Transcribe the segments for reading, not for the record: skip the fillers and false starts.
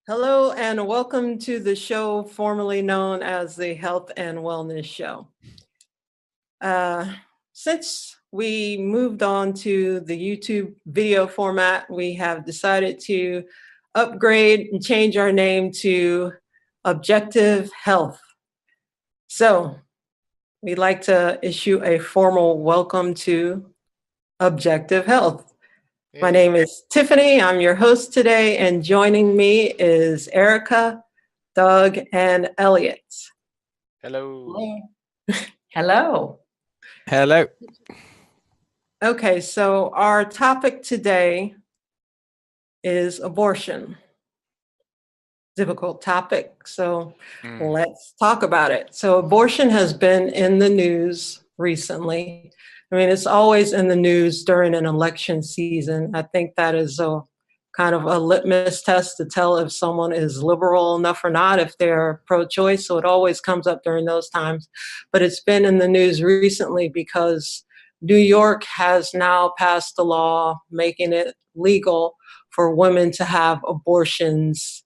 Hello and welcome to the show formerly known as the Health and Wellness Show. Uh, since we moved on to the YouTube video format, we have decided to upgrade and change our name to Objective Health. So we'd like to issue a formal welcome to Objective Health. My Hey, name is Tiffany. I'm your host today, and joining me is Erica, Doug, and Elliot. hello. Hello. Hello. Hello. Okay, so our topic today is abortion. Difficult topic, so Mm, let's talk about it. So, abortion has been in the news recently. I mean, it's always in the news during an election season. I think that is a kind of a litmus test to tell if someone is liberal enough or not, if they're pro choice. So, it always comes up during those times. But it's been in the news recently because New York has now passed a law making it legal for women to have abortions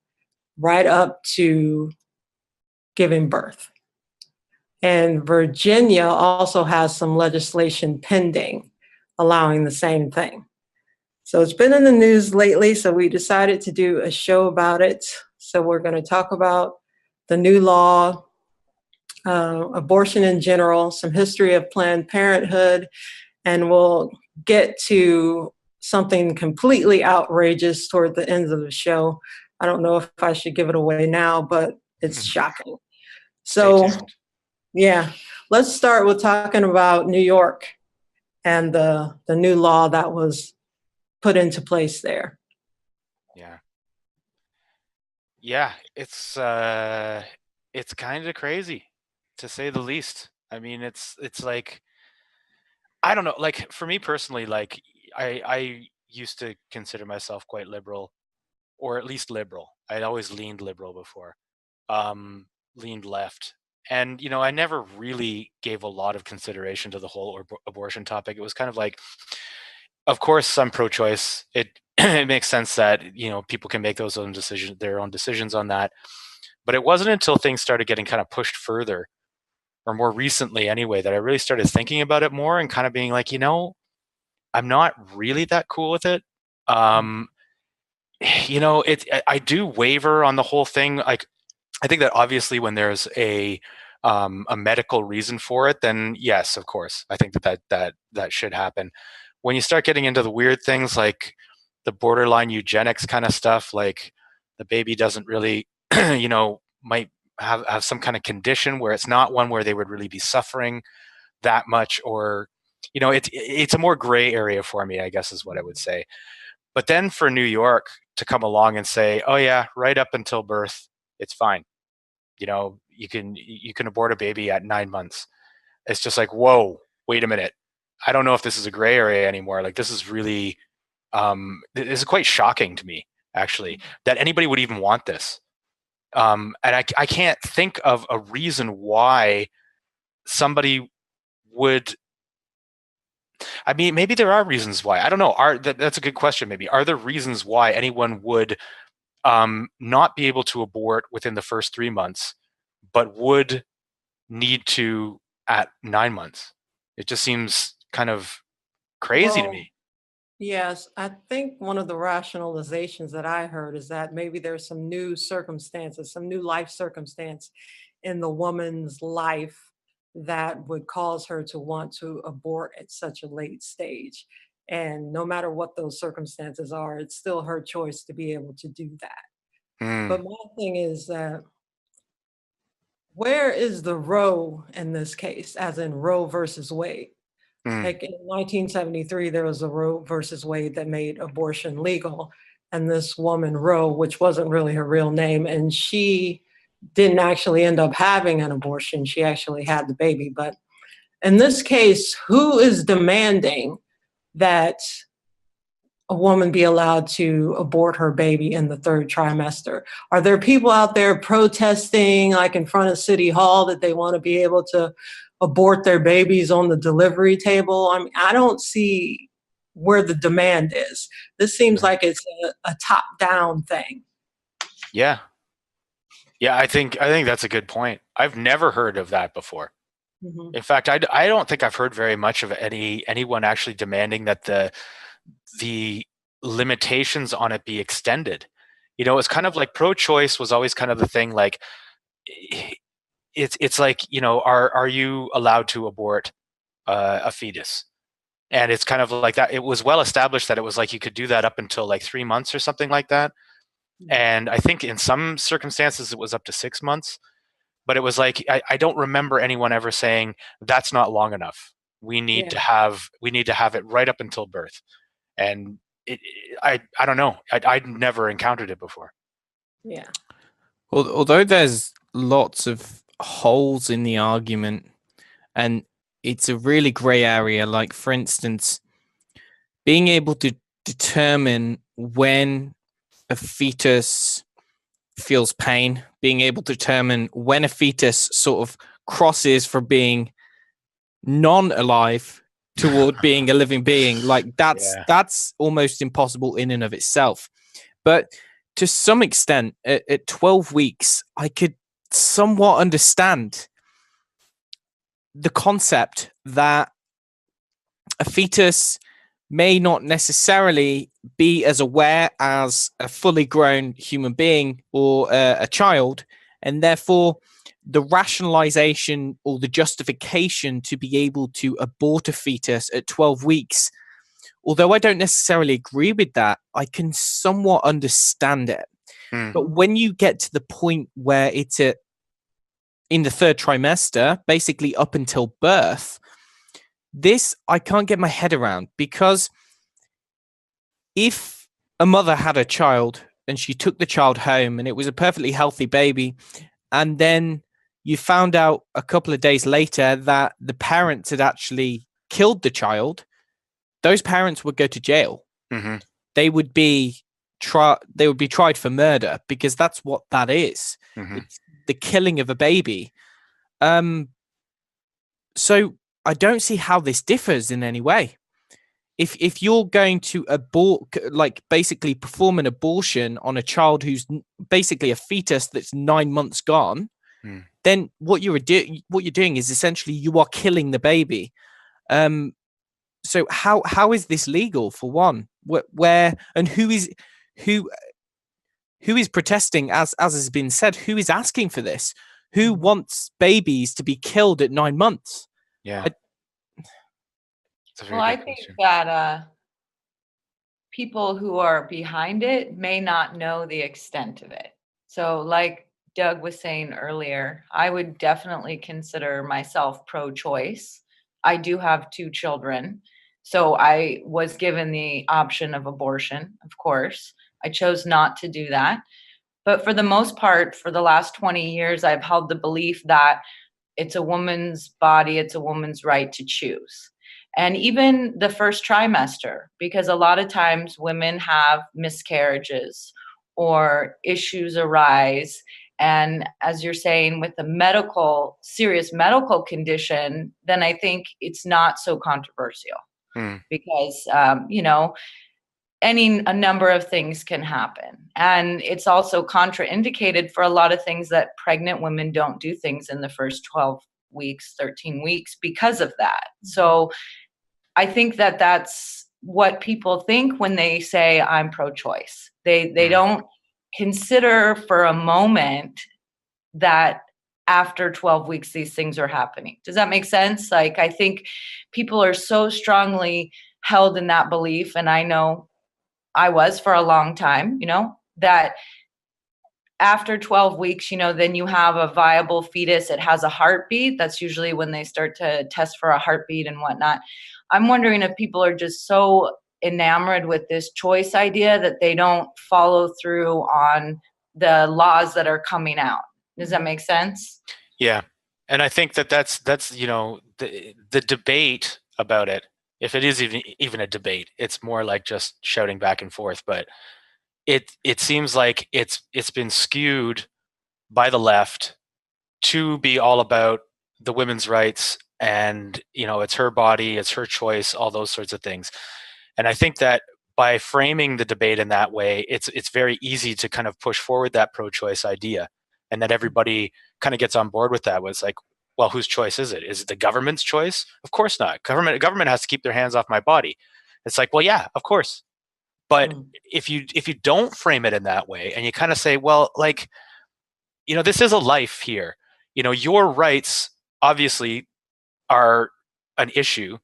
right up to giving birth. And Virginia also has some legislation pending allowing the same thing. So it's been in the news lately, so we decided to do a show about it. So we're going to talk about the new law, abortion in general, some history of Planned Parenthood, and we'll get to something completely outrageous toward the end of the show. I don't know if I should give it away now, but it's shocking. Stay So, tuned. yeah, let's start with talking about New York and the new law that was put into place there. Yeah. Yeah, it's kind of crazy to say the least. I mean, it's like I don't know, like for me personally, like I used to consider myself quite liberal or at least liberal. I'd always leaned liberal before. Leaned left. And I never really gave a lot of consideration to the whole abortion topic. It was kind of like, of course, I'm pro-choice. It it makes sense that people can make their own decisions on that. But it wasn't until things started getting kind of pushed further, or more recently anyway, that I really started thinking about it more and kind of being like, I'm not really that cool with it. Um, I do waver on the whole thing. Like, I think that obviously when there's a medical reason for it, then yes, of course, I think that should happen. When you start getting into the weird things like the borderline eugenics kind of stuff, like the baby doesn't really, might have some kind of condition where it's not one where they would really be suffering that much, or it's a more gray area for me, I guess is what I would say. But then for New York to come along and say, oh yeah, right up until birth, it's fine. You can abort a baby at 9 months. It's just like, whoa, wait a minute. I don't know if this is a gray area anymore. Like, this is really this is quite shocking to me, actually, that anybody would even want this. And I can't think of a reason why somebody would. I mean, maybe there are reasons why. I don't know. That's a good question. Maybe are there reasons why anyone would not be able to abort within the first 3 months, but would need to at 9 months? It just seems kind of crazy to Well, me. yes, I think one of the rationalizations that I heard is that maybe there's some new circumstances, some new life circumstance in the woman's life that would cause her to want to abort at such a late stage. And no matter what those circumstances are, it's still her choice to be able to do that. But Mm, my thing is that where is the Roe in this case, as in Roe versus Wade? mm, Like in 1973, there was a Roe versus Wade that made abortion legal. And this woman, Roe, which wasn't really her real name, and she didn't actually end up having an abortion. She actually had the baby. But in this case, who is demanding that a woman be allowed to abort her baby in the third trimester? Are there people out there protesting, like in front of City Hall, that they want to be able to abort their babies on the delivery table? I mean, I don't see where the demand is. This seems mm. like it's a top down thing. Yeah. Yeah, I think that's a good point. I've never heard of that before. Mhm. In fact, I don't think I've heard very much of anyone actually demanding that the limitations on it be extended. You know, it's kind of like pro-choice was always kind of the thing. Like, it's like, you know, are you allowed to abort a fetus? And it's kind of like that. It was well established that it was like you could do that up until like 3 months or something like that. And I think in some circumstances it was up to 6 months. But it was like I don't remember anyone ever saying that's not long enough. Yeah, We need to have it right up until birth. And I don't know. I'd never encountered it before. yeah, Although there's lots of holes in the argument, and it's a really gray area. Like, for instance, being able to determine when a fetus feels pain, being able to determine when a fetus sort of crosses from being non-alive toward being a living being, like Yeah. that's almost impossible in and of itself. But to some extent, at 12 weeks, I could somewhat understand the concept that a fetus may not necessarily be as aware as a fully grown human being or a child, and therefore the rationalization or the justification to be able to abort a fetus at 12 weeks, although I don't necessarily agree with that, I can somewhat understand it. Hmm. But when you get to the point where it's in the third trimester, basically up until birth, this I can't get my head around, because if a mother had a child and she took the child home and it was a perfectly healthy baby, and then you found out a couple of days later that the parents had actually killed the child, those parents would go to jail. Hmm. They would be tried for murder, because that's what that is. Hmm. It's the killing of a baby. So I don't see how this differs in any way. If you're going to abort, like basically perform an abortion on a child who's basically a fetus that's 9 months gone, Hmm. then what you're doing is essentially you are killing the baby. So how is this legal, for one? Where and who who is protesting? As has been said, who is asking for this? Who wants babies to be killed at 9 months? Yeah. I, It's a Well, very I good think question. that people who are behind it may not know the extent of it. So, like Doug was saying earlier, I would definitely consider myself pro choice. I do have two children. So, I was given the option of abortion, of course. I chose not to do that. But for the most part, for the last 20 years, I've held the belief that it's a woman's body, it's a woman's right to choose. And even the first trimester, because a lot of times women have miscarriages or issues arise. And as you're saying, with a serious medical condition, then I think it's not so controversial Hmm. because, a number of things can happen. And it's also contraindicated for a lot of things that pregnant women don't do things in the first 12 weeks, 13 weeks because of that. So I think that that's what people think when they say I'm pro-choice. They Hmm. don't consider for a moment that after 12 weeks these things are happening. Does that make sense? Like, I think people are so strongly held in that belief, and I know I was for a long time, that after 12 weeks, then you have a viable fetus. It has a heartbeat. That's usually when they start to test for a heartbeat and whatnot. I'm wondering if people are just so enamored with this choice idea that they don't follow through on the laws that are coming out. Does that make sense? Yeah. And I think that's the debate about it. If it is even a debate, it's more like just shouting back and forth. But it seems like it's been skewed by the left to be all about the women's rights, and it's her body, it's her choice, all those sorts of things. And I think that by framing the debate in that way, it's very easy to kind of push forward that pro-choice idea, and that everybody kind of gets on board with that. It's like, well, whose choice is it? Is it the government's choice? Of course not. Government has to keep their hands off my body. It's like, well, yeah, of course. But if you don't frame it in that way, and you kind of say, well, like, this is a life here. Your rights obviously are an issue,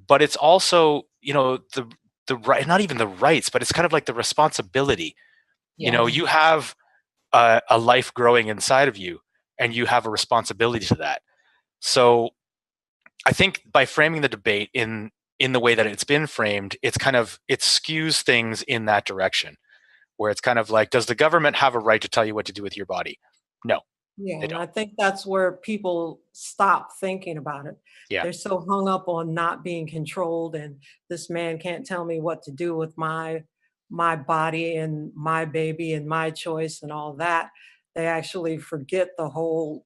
but it's also, the right, not even the rights, but it's kind of like the responsibility. You have a life growing inside of you, and you have a responsibility to that. So I think by framing the debate in the way that it's been framed, it skews things in that direction, where it's kind of like, does the government have a right to tell you what to do with your body? No. Yeah, and I think that's where people stop thinking about it. Yeah. They're so hung up on not being controlled, and this man can't tell me what to do with my body and my baby and my choice and all that. They actually forget the whole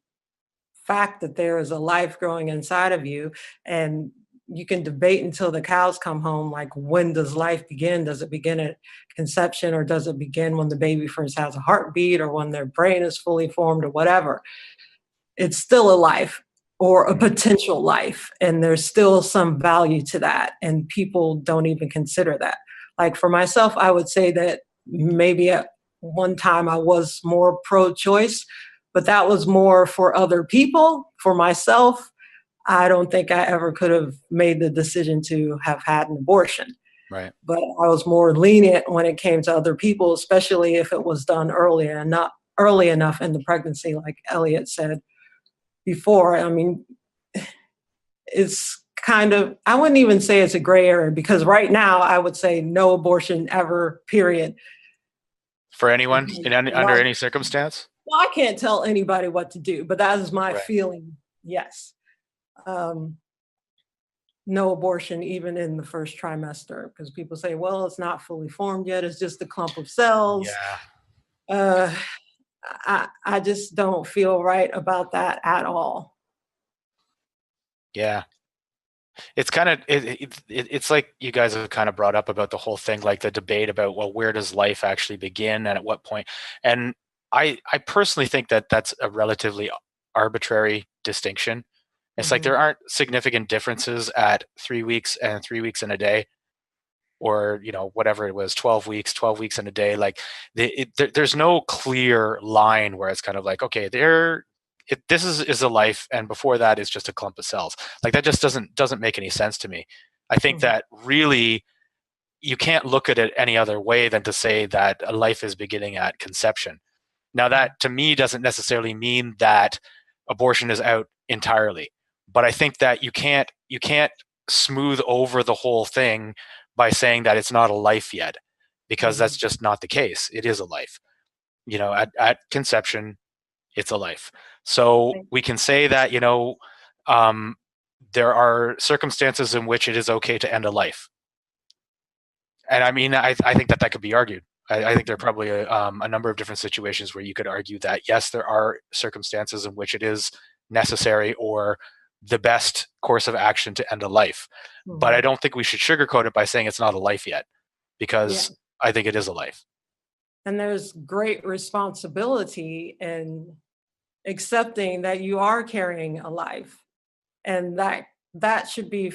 fact that there is a life growing inside of you, and you can debate until the cows come home, like, when does life begin? Does it begin at conception, or does it begin when the baby first has a heartbeat, or when their brain is fully formed, or whatever? It's still a life, or a potential life, and there's still some value to that, and people don't even consider that. Like, for myself, I would say that maybe at one time I was more pro-choice, but that was more for other people. For myself, I don't think I ever could have made the decision to have had an abortion. Right. But I was more lenient when it came to other people, especially if it was done early enough in the pregnancy, like Elliot said before. I mean, it's kind of, I wouldn't even say it's a gray area, because right now I would say no abortion ever, period. For anyone, under any circumstance? Well, I can't tell anybody what to do, but that is my Right. feeling, yes. No abortion, even in the first trimester, because people say, well, it's not fully formed yet, it's just a clump of cells. Yeah. I just don't feel right about that at all. Yeah. It's kind of it's like you guys have kind of brought up about the whole thing, like the debate about, well, where does life actually begin and at what point? And I personally think that that's a relatively arbitrary distinction. It's like there aren't significant differences at 3 weeks and 3 weeks in a day, or whatever it was, 12 weeks in a day. Like there's no clear line where it's kind of like, okay, this is a life, and before that is just a clump of cells. Like, that just doesn't make any sense to me. I think that really you can't look at it any other way than to say that a life is beginning at conception. Now, that to me doesn't necessarily mean that abortion is out entirely, but I think that you can't smooth over the whole thing by saying that it's not a life yet, because that's just not the case. It is a life. At conception, it's a life. So we can say that, there are circumstances in which it is okay to end a life. And I mean, I think that could be argued. I think there are probably a number of different situations where you could argue that, yes, there are circumstances in which it is necessary or the best course of action to end a life. But I don't think we should sugarcoat it by saying it's not a life yet, because I think it is a life. And there's great responsibility in accepting that you are carrying a life, and that should be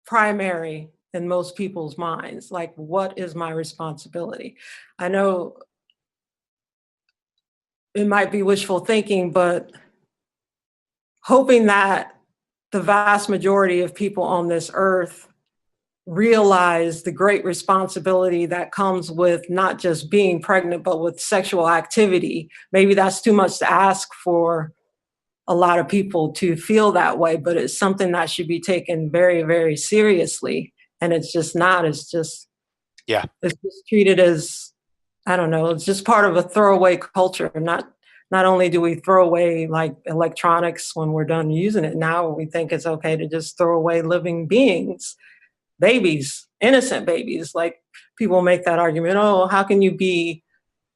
primary in most people's minds. Like, what is my responsibility? I know it might be wishful thinking, but hoping that the vast majority of people on this earth realize the great responsibility that comes with not just being pregnant, but with sexual activity. Maybe that's too much to ask for a lot of people to feel that way, but it's something that should be taken very, very seriously. And it's just not. It's just treated as, I don't know, it's just part of a throwaway culture. Not only do we throw away like electronics when we're done using it, now we think it's okay to just throw away living beings, babies, innocent babies. Like, people make that argument, oh, how can you be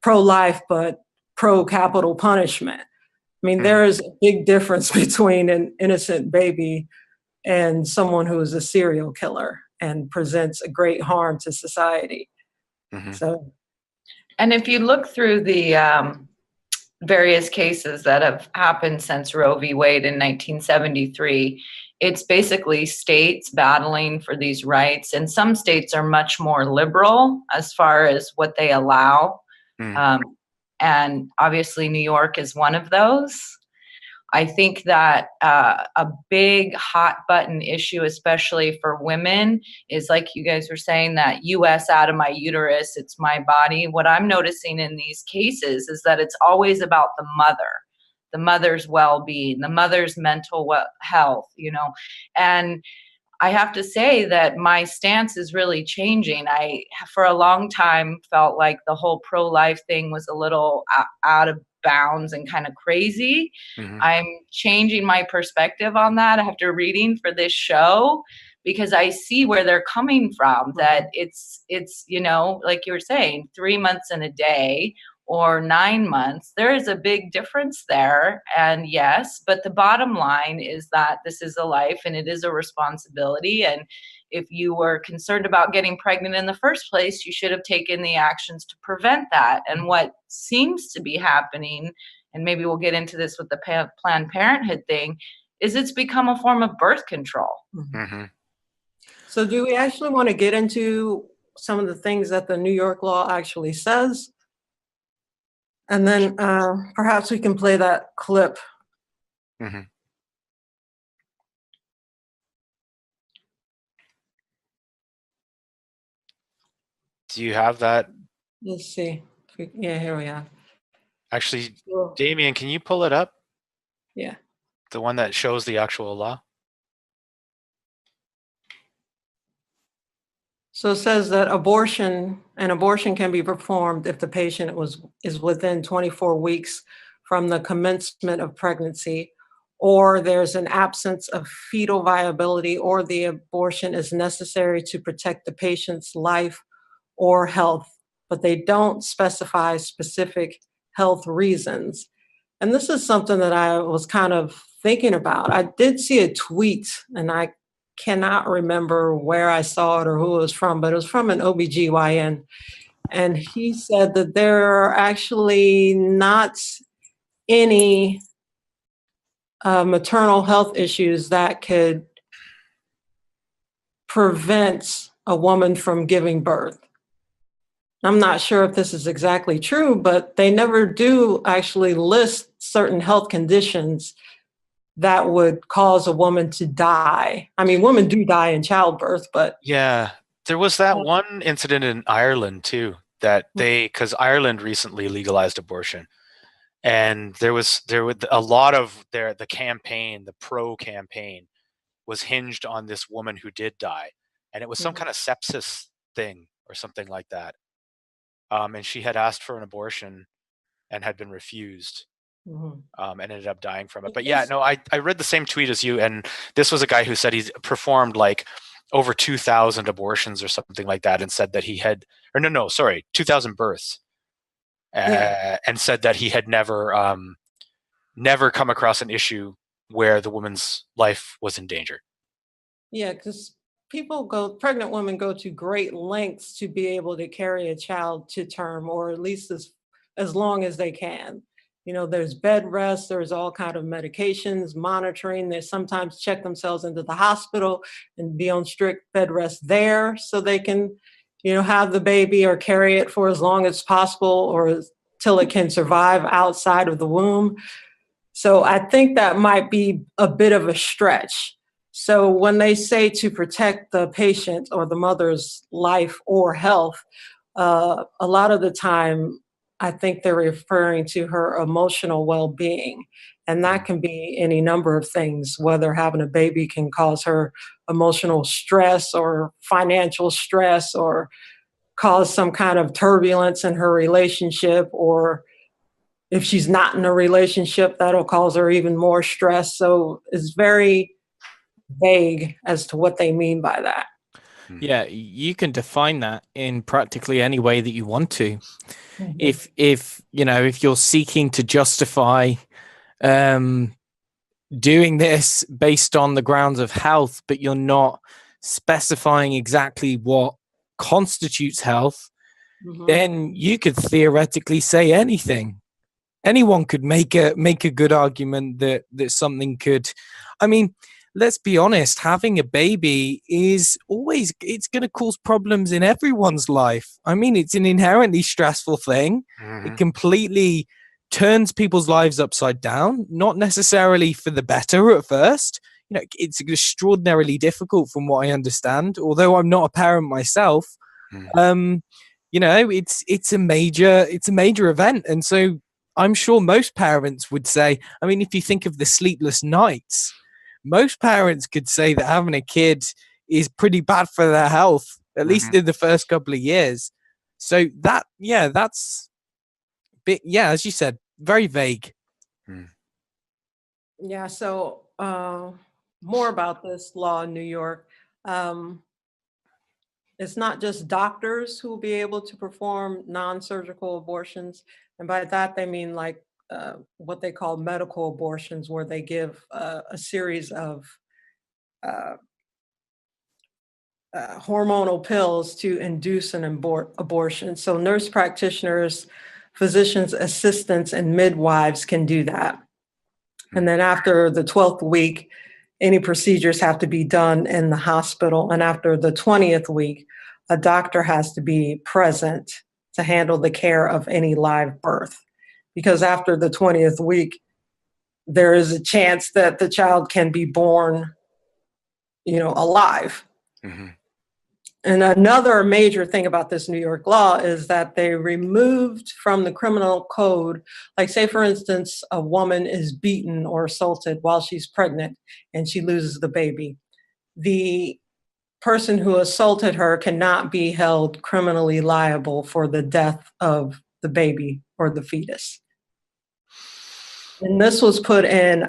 pro-life but pro-capital punishment? I mean, there is a big difference between an innocent baby and someone who is a serial killer. and presents a great harm to society. Mhm. So, And if you look through the various cases that have happened since Roe v. Wade in 1973, it's basically states battling for these rights. And some states are much more liberal as far as what they allow. Mm. And obviously, New York is one of those. I think that a big hot button issue, especially for women, is like you guys were saying, that US out of my uterus, it's my body. What I'm noticing in these cases is that it's always about the mother's well-being, the mother's mental health, and I have to say that my stance is really changing. I, for a long time, felt like the whole pro-life thing was a little out of bounds and kind of crazy. Mhm. I'm changing my perspective on that after reading for this show, because I see where they're coming from, that it's like you were saying, 3 months and a day or 9 months. There is a big difference there. And yes, but the bottom line is that this is a life and it is a responsibility. And if you were concerned about getting pregnant in the first place, you should have taken the actions to prevent that. And what seems to be happening, and maybe we'll get into this with the Planned Parenthood thing, is it's become a form of birth control. Mhm. so do we actually want to get into some of the things that the New York law actually says? And then perhaps we can play that clip. Mhm. Do you have that? Let's see. Yeah, here we are. Actually, So, Damien, can you pull it up? yeah. The one that shows the actual law? So it says that abortion can be performed if the patient is within 24 weeks from the commencement of pregnancy, or there's an absence of fetal viability, or the abortion is necessary to protect the patient's life or health, but they don't specify specific health reasons. And this is something that I was kind of thinking about. I did see a tweet, and I cannot remember where I saw it or who it was from, but it was from an OBGYN. And he said that there are actually not any maternal health issues that could prevent a woman from giving birth. I'm not sure if this is exactly true, but they never do actually list certain health conditions that would cause a woman to die. I mean, women do die in childbirth, but Yeah, there was that one incident in Ireland too, that because Ireland recently legalized abortion, and there was a lot of the campaign, the pro campaign, was hinged on this woman who did die, and it was some kind of sepsis thing or something like that. And she had asked for an abortion and had been refused. And ended up dying from it. But yeah, no, I read the same tweet as you, and this was a guy who said he's performed like over 2,000 abortions or something like that, and said that he had, or no, sorry, 2,000 births, and said that he had never come across an issue where the woman's life was in danger. Yeah, because pregnant women go to great lengths to be able to carry a child to term, or at least as long as they can. There's bed rest, there's all kind of medications, monitoring. They sometimes check themselves into the hospital and be on strict bed rest there so they can, have the baby or carry it for as long as possible or till it can survive outside of the womb. So I think that might be a bit of a stretch. So when they say to protect the patient or the mother's life or health, a lot of the time, I think they're referring to her emotional well-being. And that can be any number of things, whether having a baby can cause her emotional stress or financial stress or cause some kind of turbulence in her relationship, or if she's not in a relationship, that'll cause her even more stress. So it's very vague as to what they mean by that. Yeah, you can define that in practically any way that you want to. If you're seeking to justify doing this based on the grounds of health, but you're not specifying exactly what constitutes health, Mhm. then you could theoretically say anything. Anyone could make a good argument that something could. I mean, let's be honest, having a baby is always, it's going to cause problems in everyone's life. I mean, it's an inherently stressful thing. It completely turns people's lives upside down, not necessarily for the better at first. You know, it's extraordinarily difficult from what I understand, although I'm not a parent myself. You know, it's a major event. And so I'm sure most parents would say, I mean, if you think of the sleepless nights, most parents could say that having a kid is pretty bad for their health, at least in the first couple of years. So that, yeah, that's bit, yeah, as you said, very vague. Yeah, so more about this law in New York. It's not just doctors who will be able to perform non-surgical abortions. And by that, they mean like what they call medical abortions, where they give a series of uh, hormonal pills to induce an abortion. So nurse practitioners, physicians' assistants, and midwives can do that. And then after the 12th week, any procedures have to be done in the hospital. And after the 20th week, a doctor has to be present to handle the care of any live birth. Because after the 20th week, there is a chance that the child can be born, alive. And another major thing about this New York law is that they removed from the criminal code, like say, for instance, a woman is beaten or assaulted while she's pregnant and she loses the baby. The person who assaulted her cannot be held criminally liable for the death of the baby or the fetus. And this was put in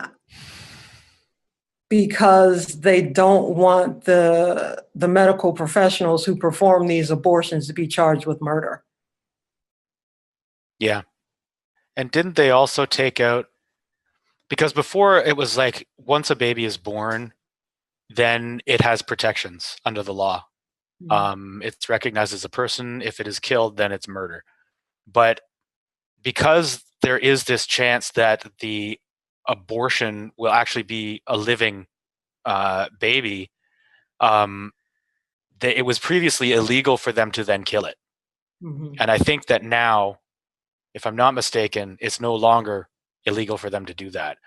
because they don't want the medical professionals who perform these abortions to be charged with murder. Yeah. And didn't they also take out, because before it was like once a baby is born, then it has protections under the law. It's recognized as a person. If it is killed, then it's murder. But because there is this chance that the abortion will actually be a living baby, it was previously illegal for them to then kill it. And I think that now, if I'm not mistaken, it's no longer illegal for them to do that.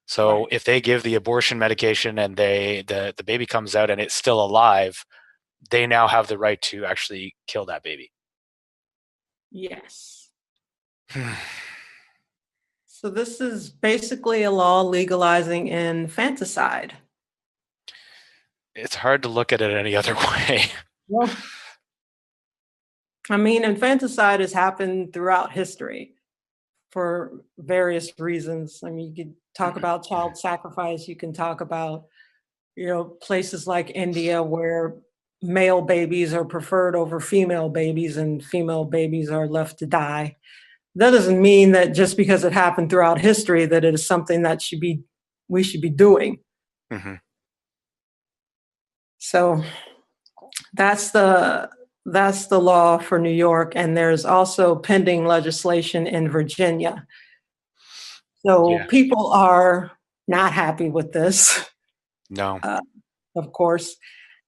So Right. if they give the abortion medication and the baby comes out and it's still alive, they now have the right to actually kill that baby. Yes. So this is basically a law legalizing infanticide. It's hard to look at it any other way. Well, I mean, infanticide has happened throughout history for various reasons. I mean, you could talk about child sacrifice. You can talk about, places like India where male babies are preferred over female babies and female babies are left to die. That doesn't mean that just because it happened throughout history that it is something that we should be doing. So that's the law for New York, and there's also pending legislation in Virginia. So people are not happy with this. No. Of course.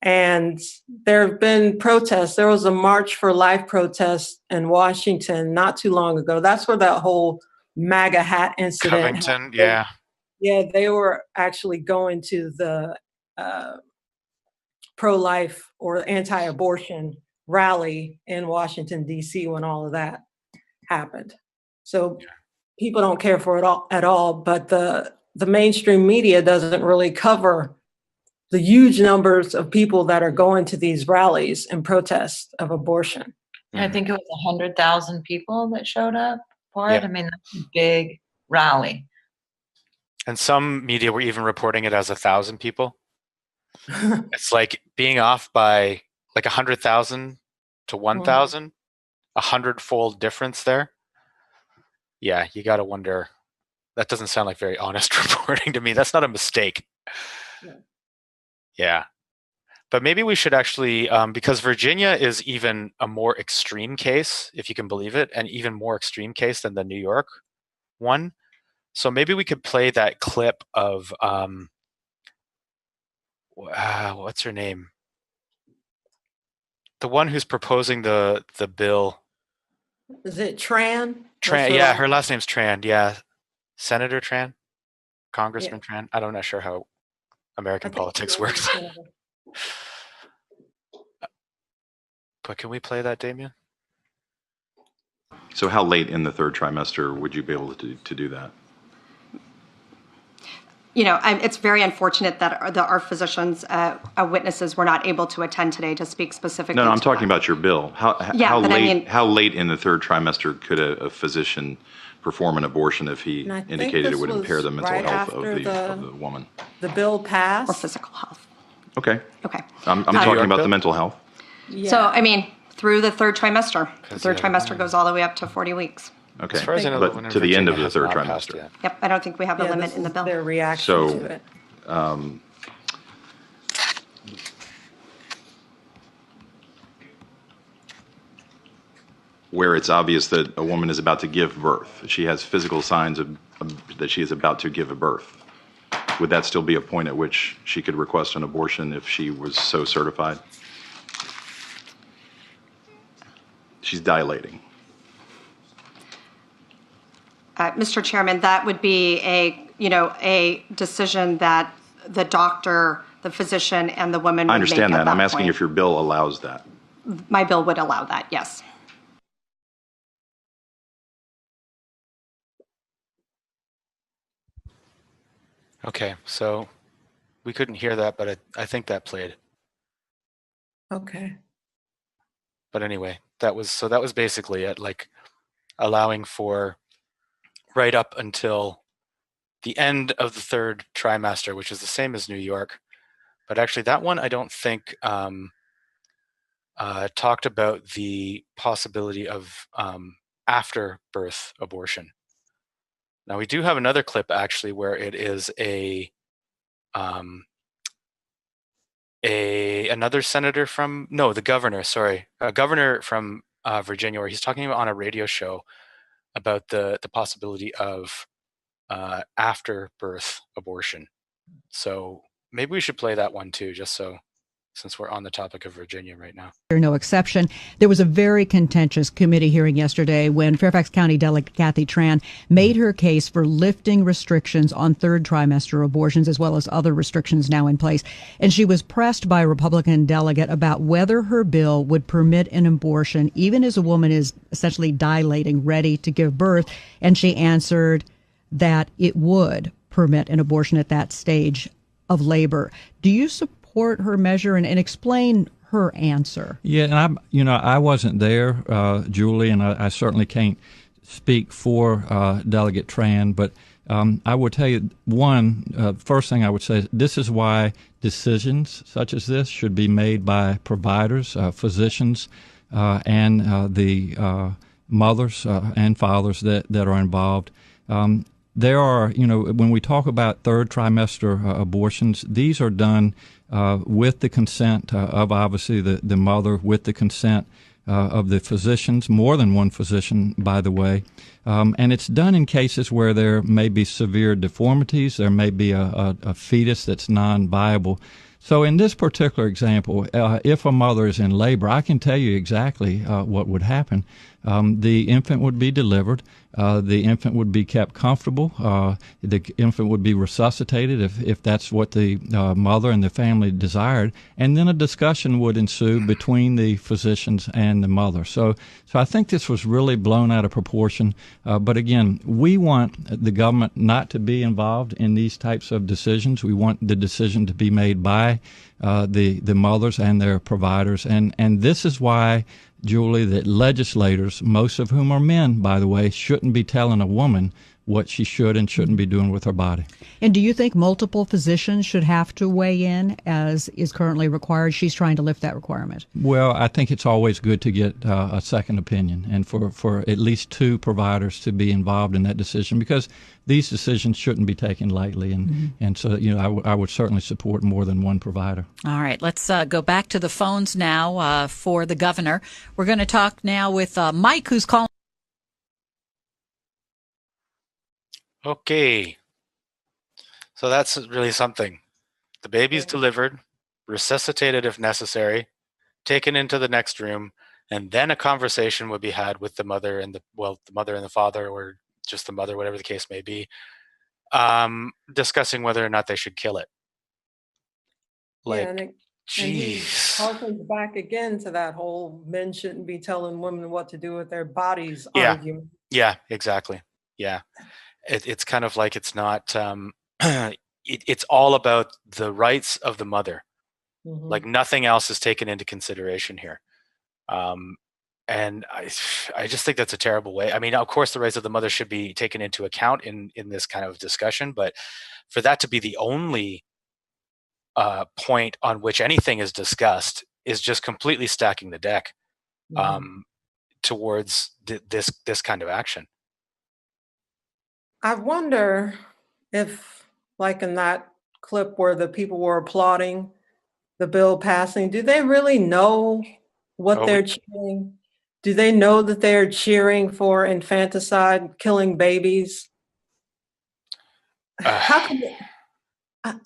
And there have been protests. There was a March for Life protest in Washington not too long ago. That's where that whole MAGA hat incident Covington, happened. yeah. Yeah, they were actually going to the pro-life or anti-abortion rally in Washington, D.C. when all of that happened. So people don't care for it at all, but the mainstream media doesn't really cover the huge numbers of people that are going to these rallies and protests of abortion. I think it was 100,000 people that showed up for it. Yeah. I mean, that's a big rally. And some media were even reporting it as 1,000 people. It's like being off by like 100,000 to 1,000, 100-fold difference there. Yeah, you got to wonder. That doesn't sound like very honest reporting to me. That's not a mistake. Yeah. But maybe we should actually, because Virginia is even a more extreme case, if you can believe it, and even more extreme case than the New York one. So maybe we could play that clip of, what's her name? The one who's proposing the bill. Is it Tran? Tran, yeah, her last name's Tran, yeah. Senator Tran? Congressman Tran? I'm not sure how American politics works. But can we play that, Damien? So how late in the third trimester would you be able to do that? You know, it's very unfortunate that our physicians, witnesses, were not able to attend today to speak specifically. No, I'm to talking that. about your bill. How late in the third trimester could a physician perform an abortion if he indicated it would impair the mental health of the woman? The bill passed? Or physical health. Okay. Okay. I'm talking about the mental health. Yeah. So, I mean, through the third trimester. The third trimester goes all the way up to 40 weeks. Okay. As far as I know, but to the end of the third trimester. Yep, I don't think we have a limit in the bill. Their reaction So, to it. Where it's obvious that a woman is about to give birth, she has physical signs that she is about to give a birth. Would that still be a point at which she could request an abortion if she was so certified? She's dilating. Mr. Chairman, that would be a decision that the doctor, the physician, and the woman would I understand make at that. I'm asking point. if your bill allows that. My bill would allow that, yes. Okay, so we couldn't hear that, but I think that played. Okay. But anyway, that was basically it, like allowing for right up until the end of the third trimester, which is the same as New York. But actually that one I don't think talked about the possibility of after birth abortion. Now we do have another clip actually where it is another senator from, no, the governor, sorry, a governor from Virginia, where he's talking about on a radio show about the possibility of after birth abortion. So maybe we should play that one too, just so, since we're on the topic of Virginia right now. No exception. There was a very contentious committee hearing yesterday when Fairfax County Delegate Kathy Tran made her case for lifting restrictions on third trimester abortions, as well as other restrictions now in place. And she was pressed by a Republican delegate about whether her bill would permit an abortion even as a woman is essentially dilating, ready to give birth. And she answered that it would permit an abortion at that stage of labor. Do you support her measure and explain her answer? Yeah, and I wasn't there, Julie, and I certainly can't speak for Delegate Tran, but I would tell you first thing I would say, this is why decisions such as this should be made by providers, physicians, and the mothers and fathers that are involved. There are, when we talk about third trimester abortions, these are done with the consent of obviously the mother, with the consent of the physicians, more than one physician, by the way. And it's done in cases where there may be severe deformities, there may be a fetus that's non-viable. So in this particular example, if a mother is in labor, I can tell you exactly what would happen. The infant would be delivered. The infant would be kept comfortable. The infant would be resuscitated if that's what the mother and the family desired. And then a discussion would ensue between the physicians and the mother. So I think this was really blown out of proportion. But again, we want the government not to be involved in these types of decisions. We want the decision to be made by the mothers and their providers. And this is why, Julie, that legislators, most of whom are men, by the way, shouldn't be telling a woman what she should and shouldn't be doing with her body. And do you think multiple physicians should have to weigh in, as is currently required? She's trying to lift that requirement. Well, I think it's always good to get a second opinion, and for at least 2 providers to be involved in that decision, because these decisions shouldn't be taken lightly. And so, I would certainly support more than 1 provider. All right, let's go back to the phones now for the governor. We're going to talk now with Mike, who's calling. Okay. So that's really something. The baby's delivered, resuscitated if necessary, taken into the next room, and then a conversation would be had with the mother and the mother and the father, or just the mother, whatever the case may be, discussing whether or not they should kill it. And he jeez. harkens back again to that whole men shouldn't be telling women what to do with their bodies Yeah. argument. Yeah, exactly. Yeah. It's kind of like it's not, it's all about the rights of the mother. Like nothing else is taken into consideration here. And I just think that's a terrible way. I mean, of course, the rights of the mother should be taken into account in this kind of discussion, but for that to be the only point on which anything is discussed is just completely stacking the deck towards this kind of action. I wonder if, like in that clip where the people were applauding the bill passing, do they really know what they're cheering? Do they know that they're cheering for infanticide, killing babies? How can they,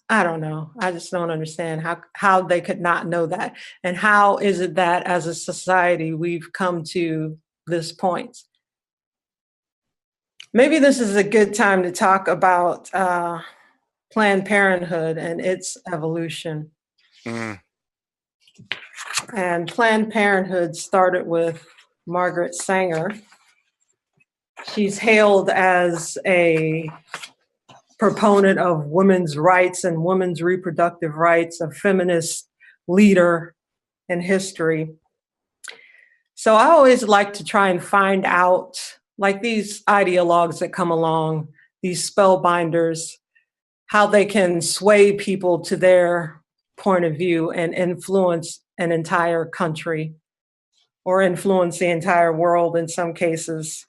I don't know. I just don't understand how they could not know that. And how is it that as a society we've come to this point? Maybe this is a good time to talk about Planned Parenthood and its evolution. And Planned Parenthood started with Margaret Sanger. She's hailed as a proponent of women's rights and women's reproductive rights, a feminist leader in history. So I always like to try and find out, like these ideologues that come along, these spellbinders, how they can sway people to their point of view and influence an entire country or influence the entire world in some cases.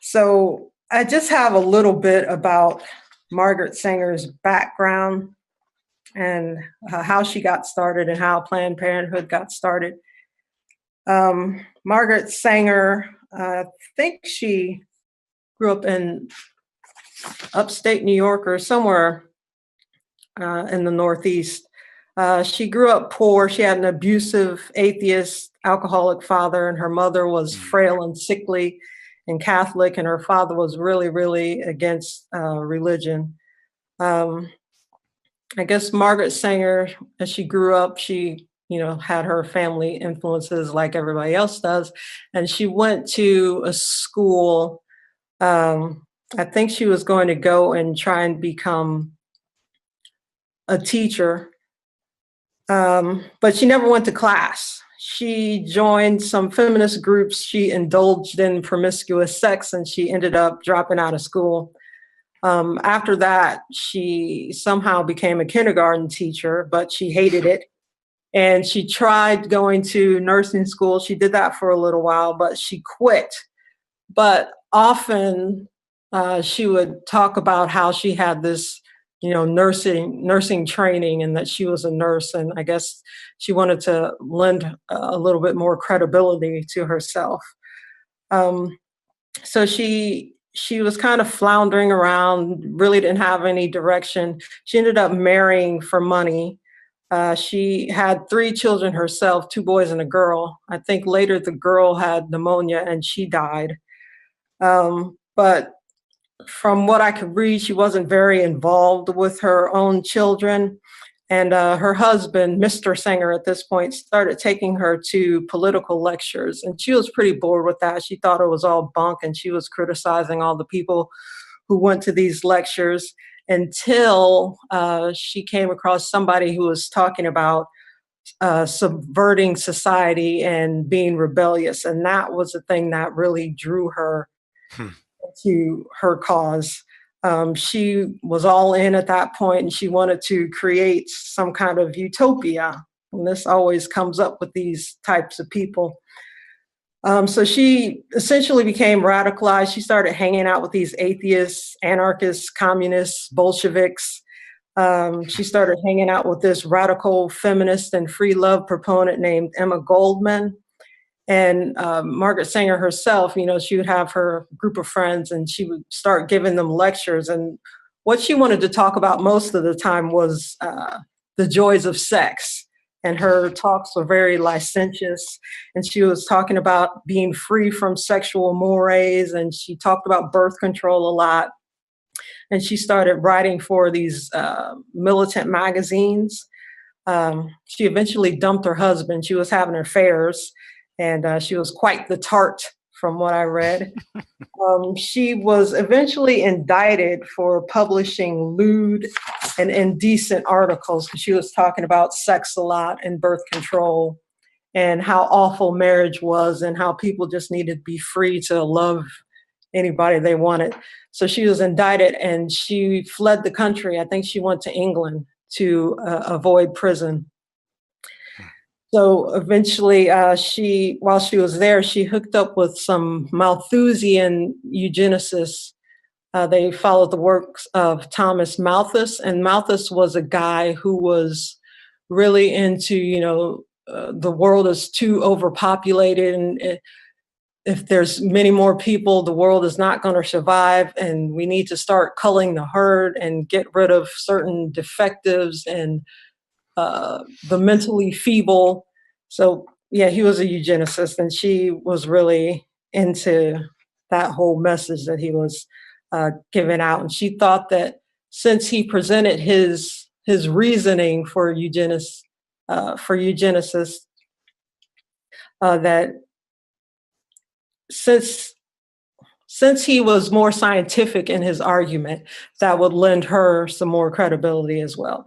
So I just have a little bit about Margaret Sanger's background and how she got started and how Planned Parenthood got started. Margaret Sanger, I think she grew up in upstate New York or somewhere in the Northeast. She grew up poor. She had an abusive, atheist, alcoholic father, and her mother was frail and sickly and Catholic, and her father was really, really against religion. I guess Margaret Sanger, as she grew up, she had her family influences like everybody else does. And she went to a school. I think she was going to go and try and become a teacher. But she never went to class. She joined some feminist groups. She indulged in promiscuous sex, and she ended up dropping out of school. After that, she somehow became a kindergarten teacher, but she hated it. And she tried going to nursing school. She did that for a little while, but she quit. But often she would talk about how she had this, nursing training and that she was a nurse. And I guess she wanted to lend a little bit more credibility to herself. So she was kind of floundering around, really didn't have any direction. She ended up marrying for money. She had 3 children herself, 2 boys and a girl. I think later the girl had pneumonia and she died. But from what I could read, she wasn't very involved with her own children. And her husband, Mr. Sanger, at this point, started taking her to political lectures. And she was pretty bored with that. She thought it was all bunk, and she was criticizing all the people who went to these lectures until she came across somebody who was talking about subverting society and being rebellious. And that was the thing that really drew her to her cause. She was all in at that point, and she wanted to create some kind of utopia. And this always comes up with these types of people. So she essentially became radicalized. She started hanging out with these atheists, anarchists, communists, Bolsheviks. She started hanging out with this radical feminist and free love proponent named Emma Goldman. And Margaret Sanger herself, she would have her group of friends and she would start giving them lectures. And what she wanted to talk about most of the time was the joys of sex. And her talks were very licentious. And she was talking about being free from sexual mores. And she talked about birth control a lot. And she started writing for these militant magazines. She eventually dumped her husband. She was having affairs. And she was quite the tart, from what I read. She was eventually indicted for publishing lewd and indecent articles because she was talking about sex a lot and birth control and how awful marriage was and how people just needed to be free to love anybody they wanted. So she was indicted and she fled the country. I think she went to England to avoid prison. So eventually, while she was there, she hooked up with some Malthusian eugenicists. They followed the works of Thomas Malthus, and Malthus was a guy who was really into, the world is too overpopulated, and if there's many more people, the world is not going to survive, and we need to start culling the herd and get rid of certain defectives and the mentally feeble. So yeah, he was a eugenicist, and she was really into that whole message that he was giving out. And she thought that since he presented his reasoning for eugenicists, that since he was more scientific in his argument, that would lend her some more credibility as well.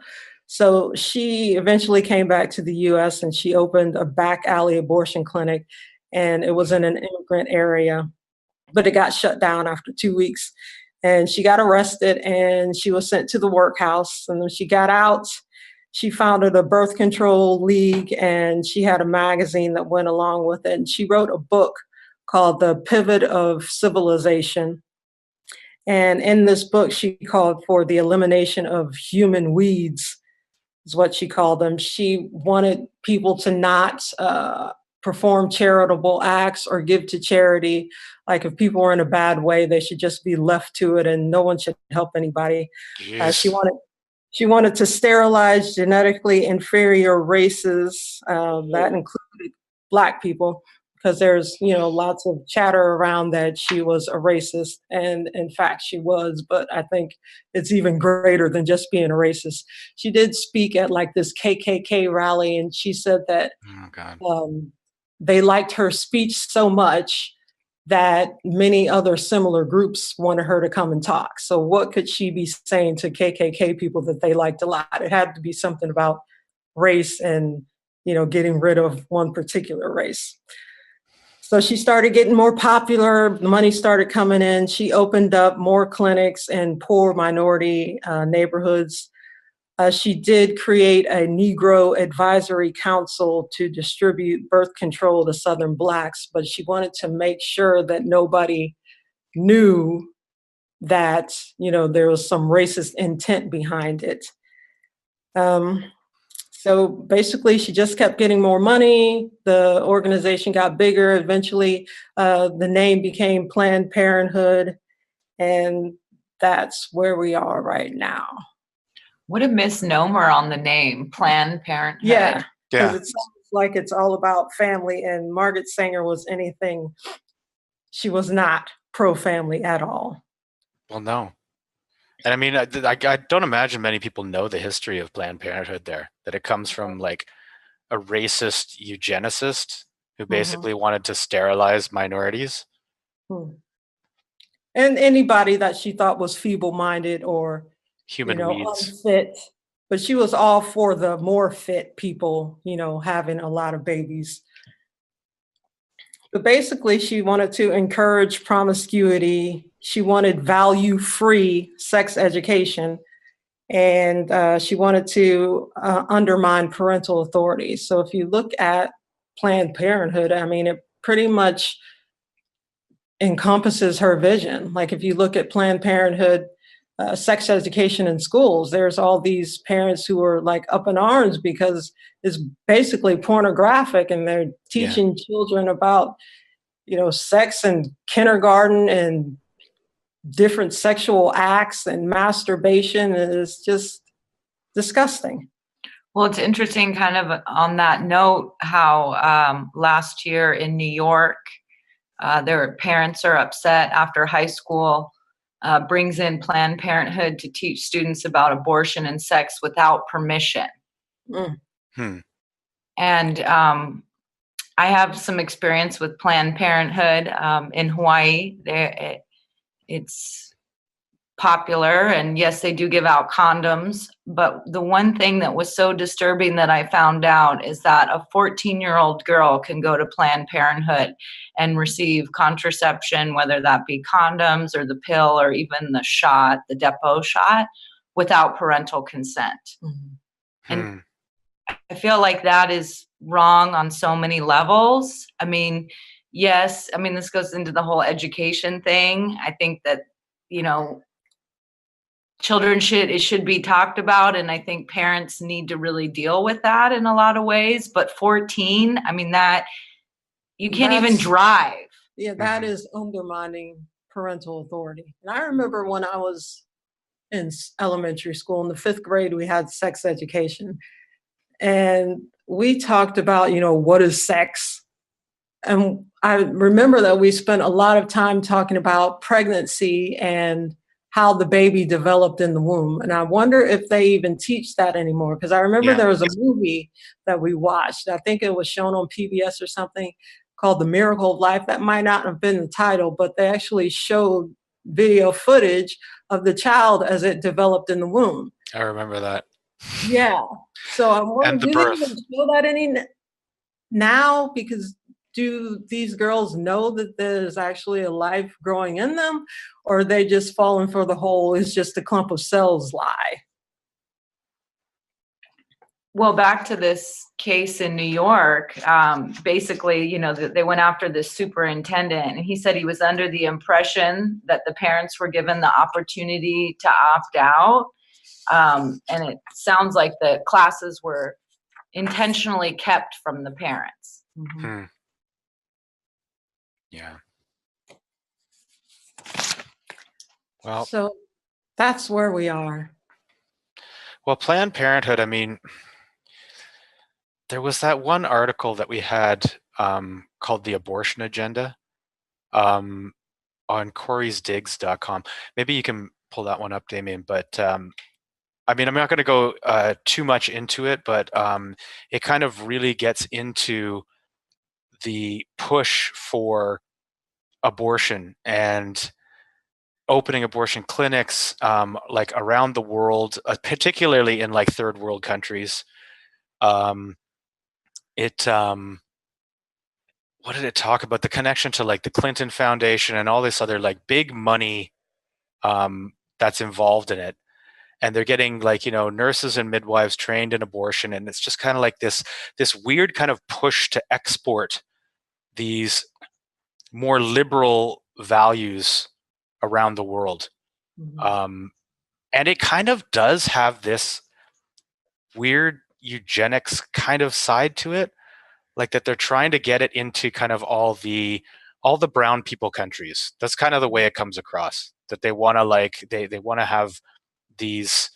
So she eventually came back to the US and she opened a back alley abortion clinic, and it was in an immigrant area, but it got shut down after 2 weeks. And she got arrested and she was sent to the workhouse. And when she got out, she founded a birth control league and she had a magazine that went along with it. And she wrote a book called The Pivot of Civilization. And in this book, she called for the elimination of human weeds, is what she called them. She wanted people to not perform charitable acts or give to charity. Like if people were in a bad way, they should just be left to it and no one should help anybody. She wanted to sterilize genetically inferior races. That included Black people, because there's, lots of chatter around that she was a racist. And in fact, she was, but I think it's even greater than just being a racist. She did speak at like this KKK rally, and she said that they liked her speech so much that many other similar groups wanted her to come and talk. So what could she be saying to KKK people that they liked a lot? It had to be something about race and, getting rid of one particular race. So she started getting more popular. The money started coming in. She opened up more clinics in poor minority neighborhoods. She did create a Negro Advisory Council to distribute birth control to Southern Blacks, but she wanted to make sure that nobody knew that, there was some racist intent behind it. So basically, she just kept getting more money. The organization got bigger. Eventually, the name became Planned Parenthood, and that's where we are right now. What a misnomer on the name, Planned Parenthood. Yeah, because it sounds like it's all about family, and Margaret Sanger was anything. She was not pro-family at all. Well, no. And I mean, I don't imagine many people know the history of Planned Parenthood there, that it comes from like a racist eugenicist who basically wanted to sterilize minorities. And anybody that she thought was feeble-minded or human weeds. Unfit. But she was all for the more fit people, having a lot of babies. But basically, she wanted to encourage promiscuity she wanted value-free sex education, and she wanted to undermine parental authority. So if you look at Planned Parenthood, I mean, it pretty much encompasses her vision. Like if you look at Planned Parenthood, sex education in schools, there's all these parents who are like up in arms because it's basically pornographic, and they're teaching children about, sex in kindergarten and different sexual acts and masturbation, and it's just disgusting. Well, it's interesting kind of on that note how last year in New York, their parents are upset after high school brings in Planned Parenthood to teach students about abortion and sex without permission. And I have some experience with Planned Parenthood in Hawaii. It's popular, and yes, they do give out condoms, but the one thing that was so disturbing that I found out is that a 14-year-old girl can go to Planned Parenthood and receive contraception, whether that be condoms or the pill or even the shot, the depot shot, without parental consent. And I feel like that is wrong on so many levels. I mean, yes, I mean, this goes into the whole education thing. I think that, children should be talked about, and I think parents need to really deal with that in a lot of ways. But 14, I mean, that you can't even drive. Yeah, that is undermining parental authority. And I remember when I was in elementary school in the 5th grade, we had sex education, and we talked about, what is sex? And I remember that we spent a lot of time talking about pregnancy and how the baby developed in the womb. And I wonder if they even teach that anymore. Because I remember there was a movie that we watched. I think it was shown on PBS or something called The Miracle of Life. That might not have been the title, but they actually showed video footage of the child as it developed in the womb. I remember that. Yeah. So I'm wondering, And the do birth. they even show that any now? Because do these girls know that there's actually a life growing in them, or are they just falling for the whole "it's just a clump of cells" lie? Well, back to this case in New York, basically, they went after this superintendent, and he said he was under the impression that the parents were given the opportunity to opt out. And it sounds like the classes were intentionally kept from the parents. Yeah. Well, so that's where we are. Well, Planned Parenthood, I mean, there was that one article that we had called The Abortion Agenda on corysdigs.com. Maybe you can pull that one up, Damien. But I mean, I'm not going to go too much into it, but it kind of really gets into the push for abortion and opening abortion clinics like around the world, particularly in like 3rd world countries. What did it talk about? The connection to like the Clinton Foundation and all this other like big money that's involved in it. And they're getting like, nurses and midwives trained in abortion. And it's just kind of like this weird kind of push to export these more liberal values around the world. And it kind of does have this weird eugenics kind of side to it, like that they're trying to get it into kind of all the brown people countries. That's kind of the way it comes across, that they want to like they want to have these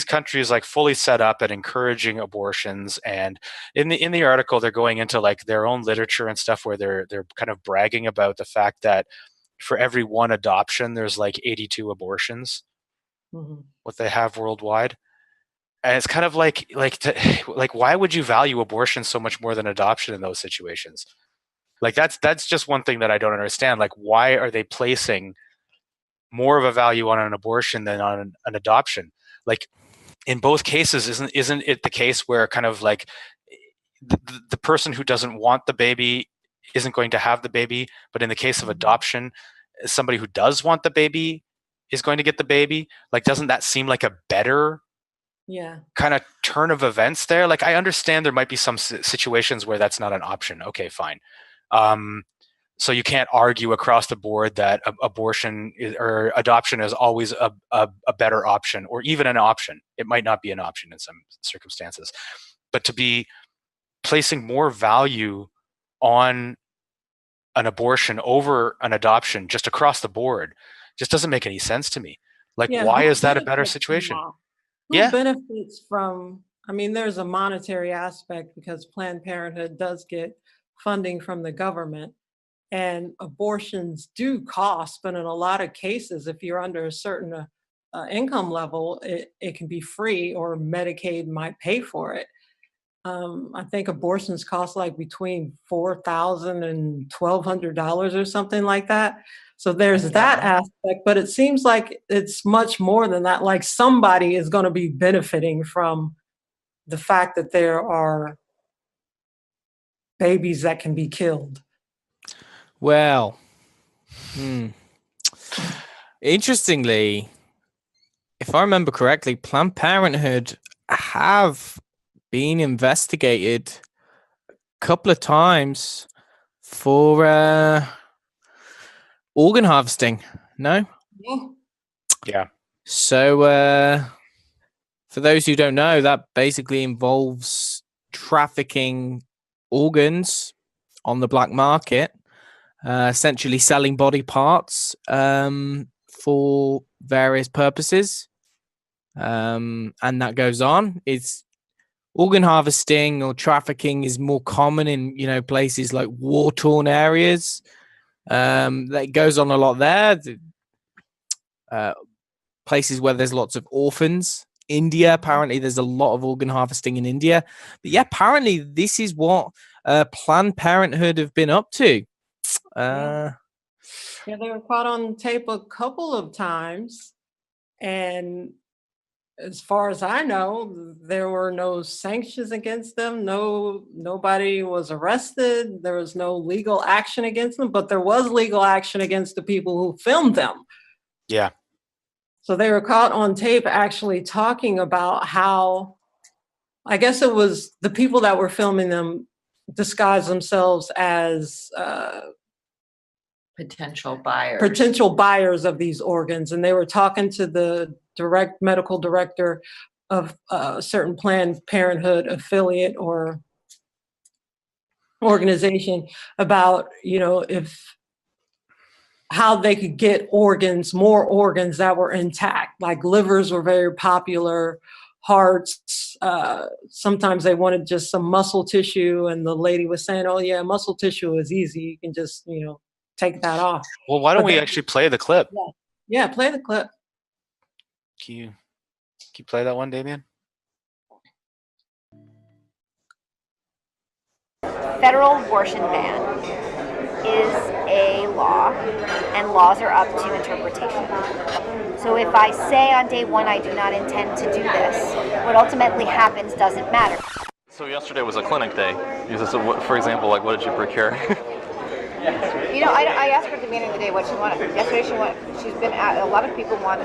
countries like fully set up and encouraging abortions. And in the article, they're going into like their own literature and stuff where they're kind of bragging about the fact that for every one adoption, there's like 82 abortions, what they have worldwide. And it's kind of like why would you value abortion so much more than adoption in those situations? Like that's just one thing that I don't understand. Like, why are they placing more of a value on an abortion than on an adoption? Like, in both cases, isn't it the case where kind of like the person who doesn't want the baby isn't going to have the baby, but in the case of adoption, somebody who does want the baby is going to get the baby? Like, doesn't that seem like a better kind of turn of events there? Like, I understand there might be some situations where that's not an option. Okay, fine. So you can't argue across the board that abortion or adoption is always a better option, or even an option. It might not be an option in some circumstances. But to be placing more value on an abortion over an adoption just across the board just doesn't make any sense to me. Like, why is that a better situation? Who benefits from, I mean, there's a monetary aspect because Planned Parenthood does get funding from the government, and abortions do cost, but in a lot of cases, if you're under a certain income level, it can be free, or Medicaid might pay for it. I think abortions cost like between $4,000 and $1,200 or something like that. So there's that aspect, but it seems like it's much more than that. Like, somebody is going to be benefiting from the fact that there are babies that can be killed. Well, interestingly, if I remember correctly, Planned Parenthood have been investigated a couple of times for organ harvesting. No? Yeah. So for those who don't know, that basically involves trafficking organs on the black market, essentially selling body parts for various purposes. And that goes on. It's organ harvesting or trafficking is more common in, places like war-torn areas. That goes on a lot there. Places where there's lots of orphans. India, apparently there's a lot of organ harvesting in India. But yeah, apparently this is what Planned Parenthood have been up to. Yeah, they were caught on tape a couple of times, and as far as I know, there were no sanctions against them. Nobody was arrested. There was no legal action against them, but there was legal action against the people who filmed them. Yeah. So they were caught on tape actually talking about how, I guess it was the people that were filming them disguised themselves as potential buyers. Potential buyers of these organs. And they were talking to the medical director of a certain Planned Parenthood affiliate or organization about, how they could get more organs that were intact. Like livers were very popular, hearts. Sometimes they wanted just some muscle tissue, and the lady was saying, "Oh yeah, muscle tissue is easy. You can just, take that off." Well, why don't we actually play the clip? Yeah, play the clip. Can you play that one, Damien? Federal abortion ban is a law, and laws are up to interpretation. So if I say on day one I do not intend to do this, what ultimately happens doesn't matter. So yesterday was a clinic day. For example, what did you procure? I asked her at the beginning of the day what she wanted. Yesterday she's been a lot of people want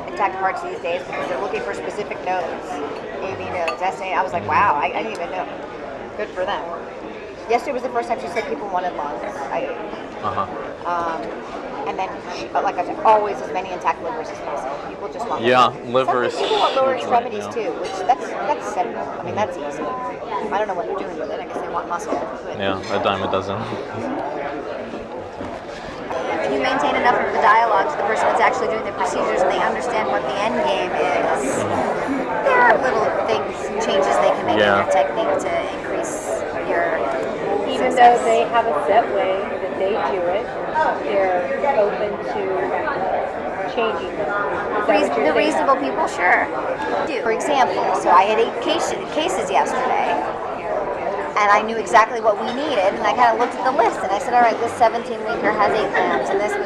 intact hearts these days because they're looking for specific nodes. AB nodes, SA. I was like, wow, I didn't even know. Good for them. Yesterday was the first time she said people wanted lungs. And then, like I said, always as many intact livers as possible. People just want livers. People want lower extremities too, which that's simple. I mean, that's easy. I don't know what they're doing with it. I guess they want muscle. But yeah, a dime a dozen. If you maintain enough of the dialogue to the person that's actually doing the procedures and they understand what the end game is, there are little changes they can make in your technique to increase your even though they have a set way that they do it, they're open to changing them. The reasonable people, sure. For example, so I had 8 cases yesterday, and I knew exactly what we needed, and I kind of looked at the list, and I said, all right, this 17-weeker has 8 lambs, and this.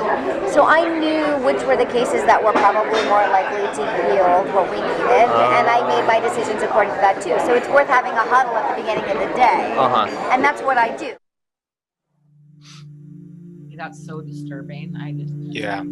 So I knew which were the cases that were probably more likely to yield what we needed, and I made my decisions according to that too. So it's worth having a huddle at the beginning of the day, and that's what I do. that's so disturbing. I just Yeah.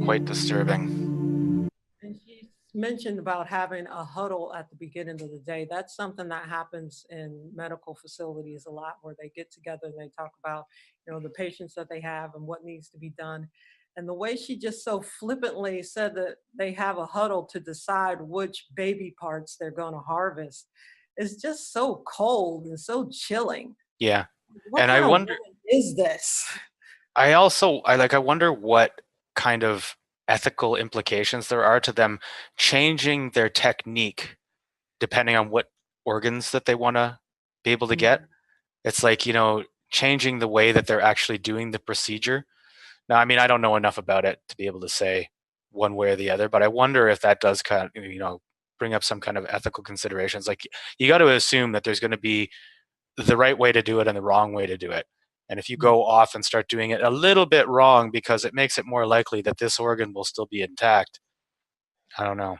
Quite disturbing. And she mentioned about having a huddle at the beginning of the day. That's something that happens in medical facilities a lot, where they get together and they talk about, the patients that they have and what needs to be done. And the way she just so flippantly said that they have a huddle to decide which baby parts they're going to harvest is just so cold and so chilling. Yeah. What And I kind of wonder, woman is this? I wonder what kind of ethical implications there are to them changing their technique depending on what organs that they want to be able to get. It's like, changing the way that they're actually doing the procedure. Now, I mean, I don't know enough about it to be able to say one way or the other, but I wonder if that does kind of, bring up some kind of ethical considerations. Like, you got to assume that there's going to be the right way to do it and the wrong way to do it. And if you go off and start doing it a little bit wrong because it makes it more likely that this organ will still be intact, I don't know.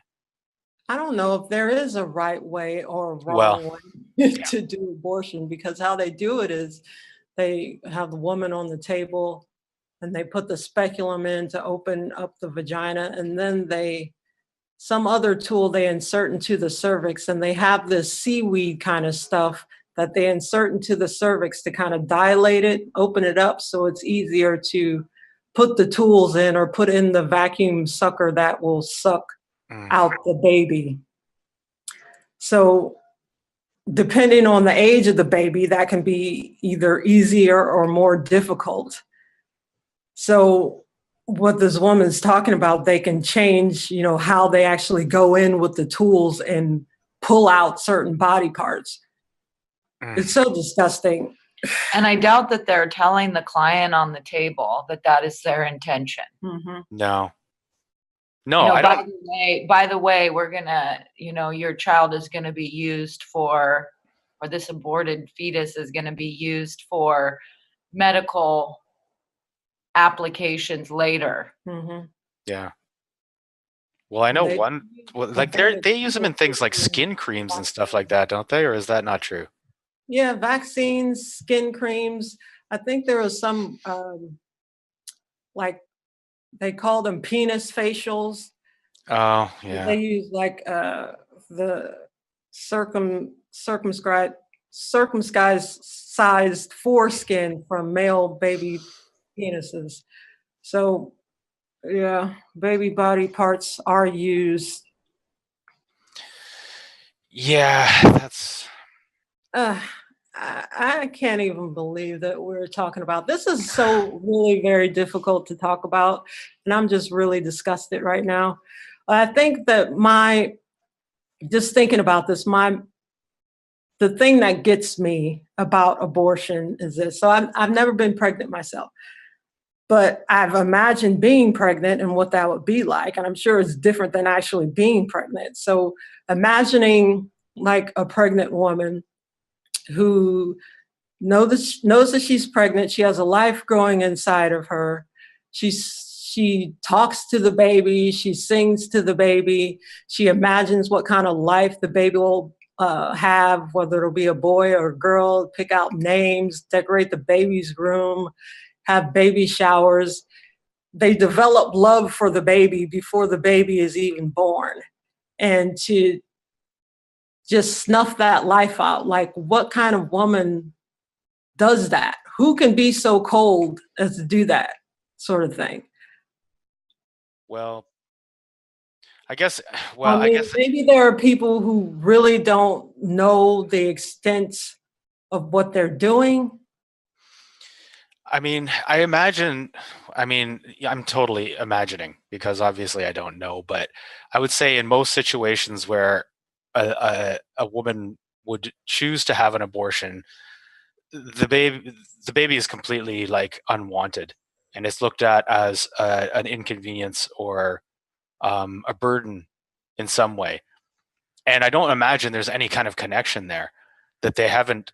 I don't know if there is a right way or a Well, wrong way yeah. to do abortion, because how they do it is they have the woman on the table and they put the speculum in to open up the vagina, and then some other tool they insert into the cervix, and they have this seaweed kind of stuff that they insert into the cervix to kind of dilate it, open it up so it's easier to put the tools in, or put in the vacuum sucker that will suck out the baby. So depending on the age of the baby, that can be either easier or more difficult. So what this woman's talking about, they can change, how they actually go in with the tools and pull out certain body parts. It's so disgusting. And I doubt that they're telling the client on the table that that is their intention. No. No, I don't. By the way, we're gonna, your child is gonna be used for, or this aborted fetus is gonna be used for medical applications later. Yeah. Well, I know they use them in things like skin creams and stuff like that, don't they? Or is that not true? Yeah, vaccines, skin creams. I think there was some, like, they call them penis facials. Oh, yeah. They use the circumcised foreskin from male baby penises. So, yeah, baby body parts are used. Yeah, that's. I can't even believe that we're talking about this. Is so really very difficult to talk about, and I'm just really disgusted right now. I think that just thinking about this, the thing that gets me about abortion is this. So I've never been pregnant myself, but I've imagined being pregnant and what that would be like, and I'm sure it's different than actually being pregnant. So imagining like a pregnant woman who knows that she's pregnant. She has a life growing inside of her. She talks to the baby. She sings to the baby. She imagines what kind of life the baby will have, whether it'll be a boy or a girl, pick out names, decorate the baby's room, have baby showers. They develop love for the baby before the baby is even born. And to just snuff that life out. Like, what kind of woman does that? Who can be so cold as to do that sort of thing? Well, I guess maybe there are people who really don't know the extent of what they're doing. I mean, I'm totally imagining, because obviously I don't know, but I would say in most situations where a woman would choose to have an abortion, the baby is completely like unwanted, and it's looked at as an inconvenience or a burden in some way. And I don't imagine there's any kind of connection there, that they haven't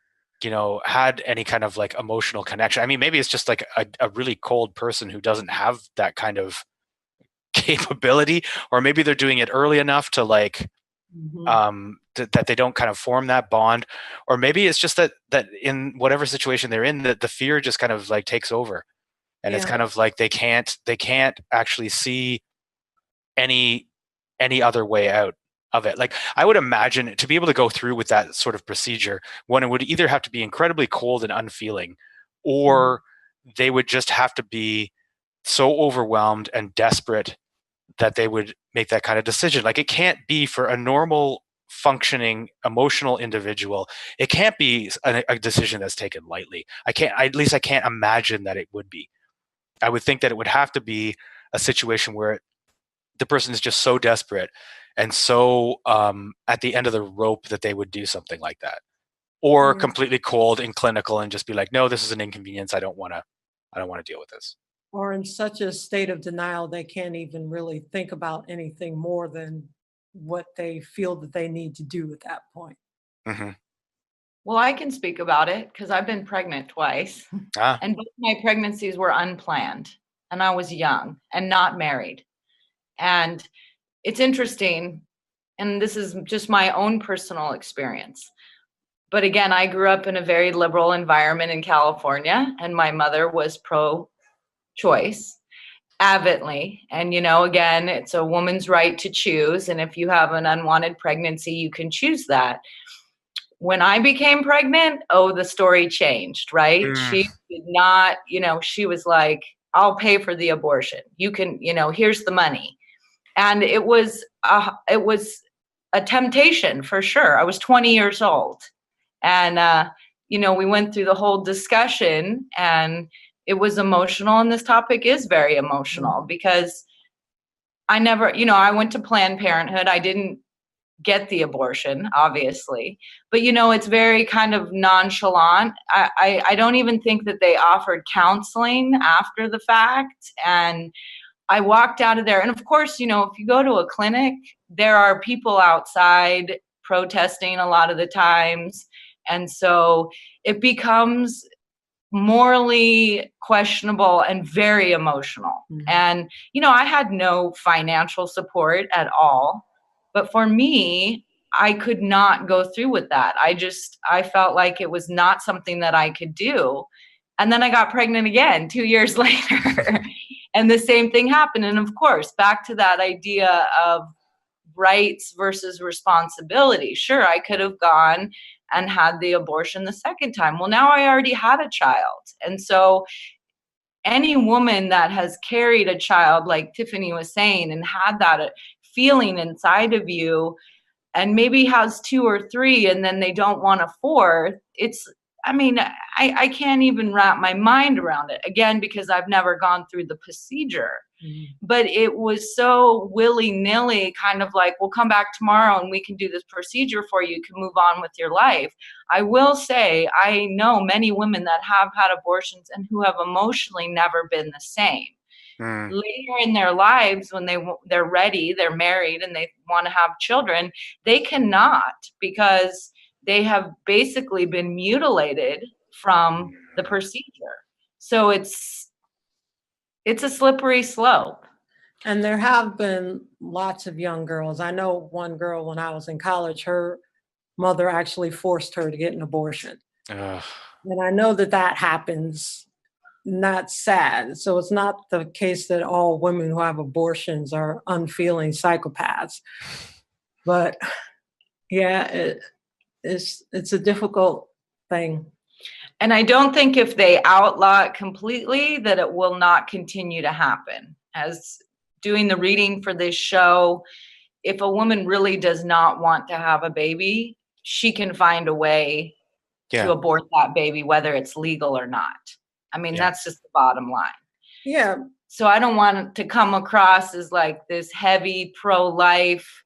had any kind of like emotional connection. I mean, maybe it's just like a really cold person who doesn't have that kind of capability, or maybe they're doing it early enough to like to that they don't kind of form that bond, or maybe it's just that in whatever situation they're in, that the fear just kind of like takes over, and it's kind of like they can't actually see any other way out of it. Like, I would imagine to be able to go through with that sort of procedure, one, it would either have to be incredibly cold and unfeeling, or they would just have to be so overwhelmed and desperate that they would make that kind of decision. Like, it can't be for a normal functioning emotional individual, it can't be a decision that's taken lightly. At least I can't imagine that it would be. I would think that it would have to be a situation where the person is just so desperate and so at the end of the rope that they would do something like that, or completely cold and clinical and just be like, no, this is an inconvenience, I don't want to deal with this. Or in such a state of denial, they can't even really think about anything more than what they feel that they need to do at that point. Mm-hmm. Well, I can speak about it because I've been pregnant twice, and both my pregnancies were unplanned, and I was young and not married. And it's interesting, and this is just my own personal experience. But again, I grew up in a very liberal environment in California, and my mother was pro-choice avidly. And, again, it's a woman's right to choose. And if you have an unwanted pregnancy, you can choose that. When I became pregnant, the story changed, right? She did not, she was like, I'll pay for the abortion. You can, here's the money. And it was a temptation for sure. I was 20 years old. And, we went through the whole discussion, and it was emotional. And this topic is very emotional because I never, I went to Planned Parenthood. I didn't get the abortion, obviously, but it's very kind of nonchalant. I don't even think that they offered counseling after the fact. And I walked out of there. And of course, if you go to a clinic, there are people outside protesting a lot of the times. And so it becomes morally questionable and very emotional. And, I had no financial support at all. But for me, I could not go through with that. I felt like it was not something that I could do. And then I got pregnant again 2 years later. And the same thing happened. And of course, back to that idea of rights versus responsibility. Sure, I could have gone and had the abortion the second time. Well, now I already had a child. And so any woman that has carried a child, like Tiffany was saying, and had that feeling inside of you, and maybe has 2 or 3, and then they don't want a 4th, I can't even wrap my mind around it, again, because I've never gone through the procedure. But it was so willy-nilly, kind of like, we'll come back tomorrow and we can do this procedure for you. You can move on with your life. I will say, I know many women that have had abortions and who have emotionally never been the same. Later in their lives, when they're ready, they're married, and they want to have children, they cannot, because they have basically been mutilated from the procedure. So it's a slippery slope. And there have been lots of young girls. I know one girl when I was in college, her mother actually forced her to get an abortion. And I know that happens. Not sad. So it's not the case that all women who have abortions are unfeeling psychopaths. But yeah, it's a difficult thing. And I don't think if they outlaw it completely that it will not continue to happen. As doing the reading for this show, if a woman really does not want to have a baby, she can find a way to abort that baby, whether it's legal or not. That's just the bottom line. Yeah. So I don't want it to come across as like this heavy pro-life,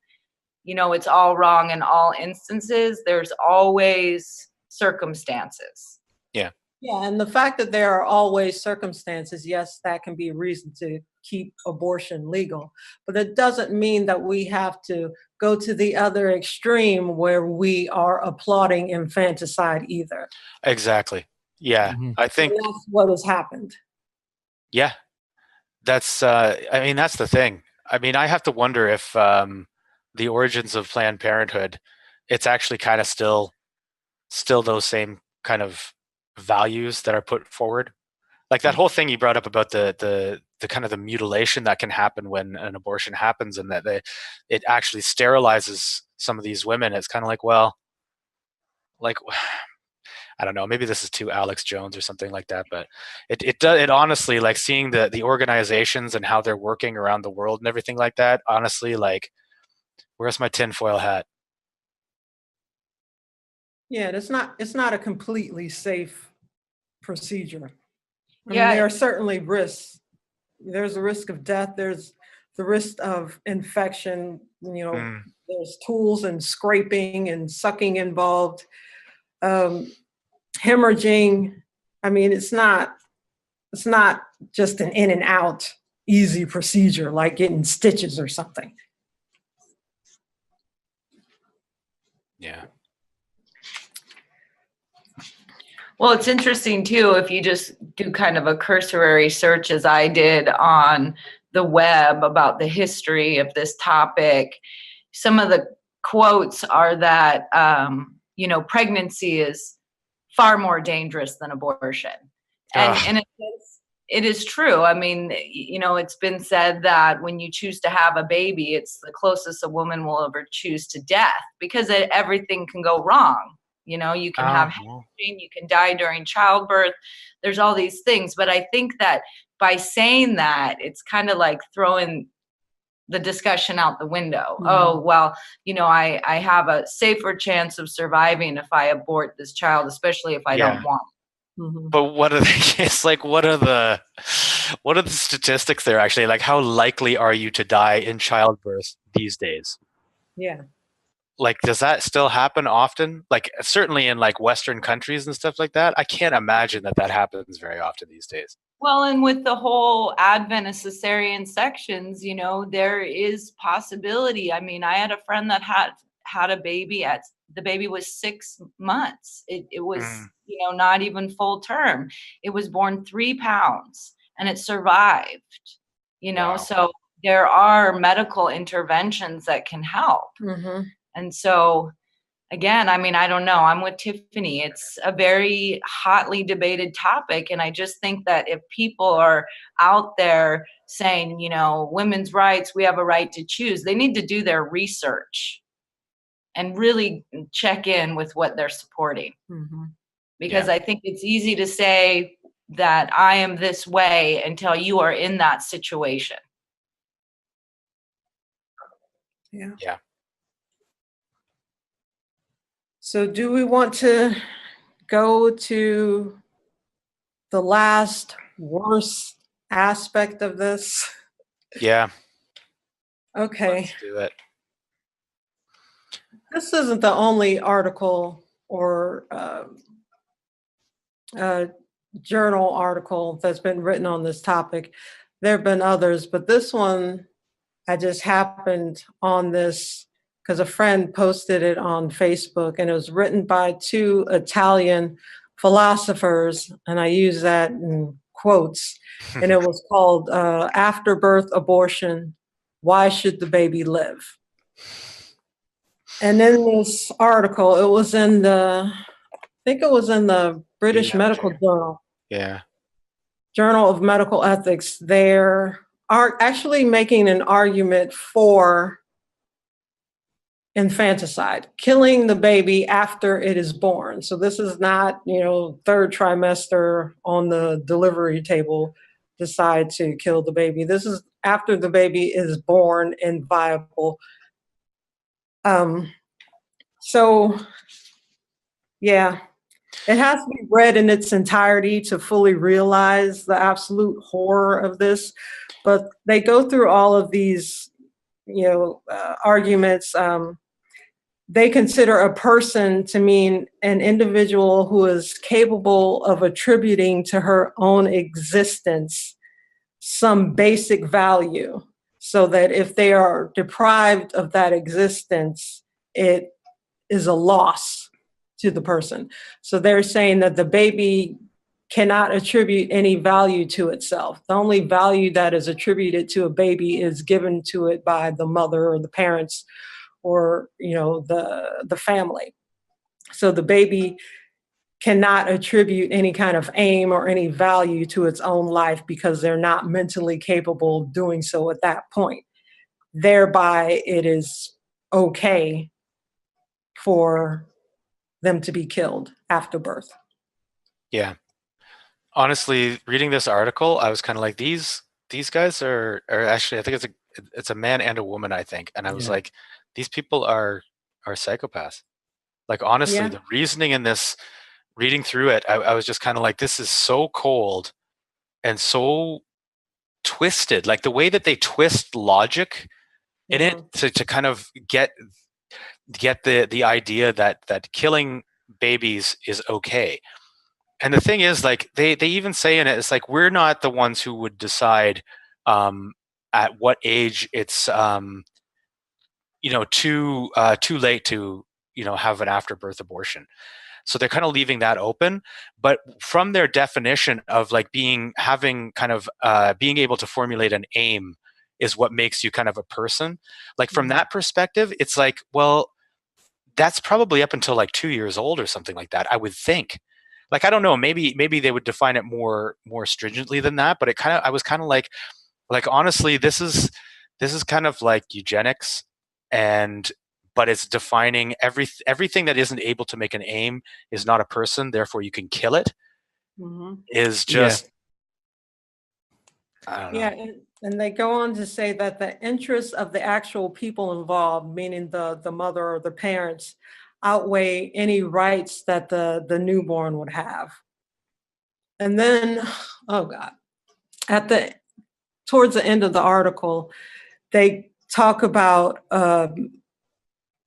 it's all wrong in all instances. There's always circumstances. Yeah. Yeah. And the fact that there are always circumstances, yes, that can be a reason to keep abortion legal. But it doesn't mean that we have to go to the other extreme where we are applauding infanticide either. Exactly. Yeah. I think that's what has happened. Yeah. That's that's the thing. I have to wonder if the origins of Planned Parenthood it's actually kind of still those same kind of values that are put forward. Like that whole thing you brought up about the kind of the mutilation that can happen when an abortion happens, and that it actually sterilizes some of these women. It's kind of like, well, like, I don't know, maybe this is too Alex Jones or something like that, but it honestly, like, seeing the organizations and how they're working around the world and everything like that, honestly, like, where's my tinfoil hat? Yeah, it's not a completely safe procedure. I mean, Yeah. there are certainly risks. There's a risk of death. There's the risk of infection. There's tools and scraping and sucking involved, hemorrhaging. I mean, it's not just an in and out easy procedure like getting stitches or something. Yeah. Well, it's interesting too, if you just do kind of a cursory search as I did on the web about the history of this topic. Some of the quotes are that, pregnancy is far more dangerous than abortion. And it is true. I mean, it's been said that when you choose to have a baby, it's the closest a woman will ever choose to death, because everything can go wrong. You can have hemorrhaging, you can die during childbirth. There's all these things. But I think that by saying that, it's kind of like throwing the discussion out the window. Mm-hmm. Oh, well, I have a safer chance of surviving if I abort this child, especially if I don't want it. Mm-hmm. But what are the statistics there actually? Like, how likely are you to die in childbirth these days? Yeah. Like, does that still happen often? Like, certainly in like Western countries and stuff like that, I can't imagine that happens very often these days. Well, and with the whole advent of cesarean sections, there is possibility. I mean, I had a friend that had a baby the baby was 6 months. It was, not even full term. It was born 3 pounds and it survived, wow. So there are medical interventions that can help. Mm-hmm. And so, again, I mean, I don't know. I'm with Tiffany. It's a very hotly debated topic. And I just think that if people are out there saying, women's rights, we have a right to choose, they need to do their research and really check in with what they're supporting. Mm-hmm. Because I think it's easy to say that I am this way until you are in that situation. Yeah. Yeah. So do we want to go to the last worst aspect of this? Yeah. Okay. Let's do it. This isn't the only article or journal article that's been written on this topic. There have been others, but this one, I just happened on this because a friend posted it on Facebook, and it was written by 2 Italian philosophers, and I use that in quotes, and it was called Afterbirth Abortion, Why Should the Baby Live? And in this article, it was in the British Medical Journal. Yeah. Journal of Medical Ethics. They're actually making an argument for infanticide, killing the baby after it is born. So this is not, 3rd trimester on the delivery table, decide to kill the baby. This is after the baby is born and viable. So, yeah, it has to be read in its entirety to fully realize the absolute horror of this. But they go through all of these, arguments. They consider a person to mean an individual who is capable of attributing to her own existence some basic value, so that if they are deprived of that existence, it is a loss to the person. So they're saying that the baby cannot attribute any value to itself. The only value that is attributed to a baby is given to it by the mother or the parents or the family. So the baby cannot attribute any kind of aim or any value to its own life because they're not mentally capable of doing so at that point. Thereby, it is okay for them to be killed after birth. Yeah. Honestly, reading this article, I was kind of like, these guys are actually, I think it's a man and a woman, I think. And I was like, these people are psychopaths. Like, honestly, the reasoning in this, reading through it, I was just kind of like, this is so cold and so twisted. Like the way that they twist logic in it to kind of get the idea that killing babies is okay. And the thing is, like, they even say in it, it's like, we're not the ones who would decide at what age it's too late to have an afterbirth abortion. So they're kind of leaving that open. But from their definition of like being able to formulate an aim is what makes you kind of a person. Like from that perspective, it's like, well, that's probably up until like 2 years old or something like that, I would think. Like, I don't know, maybe they would define it more stringently than that, but I was kind of like honestly, this is kind of like eugenics, but it's defining everything that isn't able to make an aim is not a person, therefore you can kill it. Is just I don't know. Yeah, and they go on to say that the interests of the actual people involved, meaning the mother or the parents, outweigh any rights that the newborn would have. And then, oh God, towards the end of the article, they talk about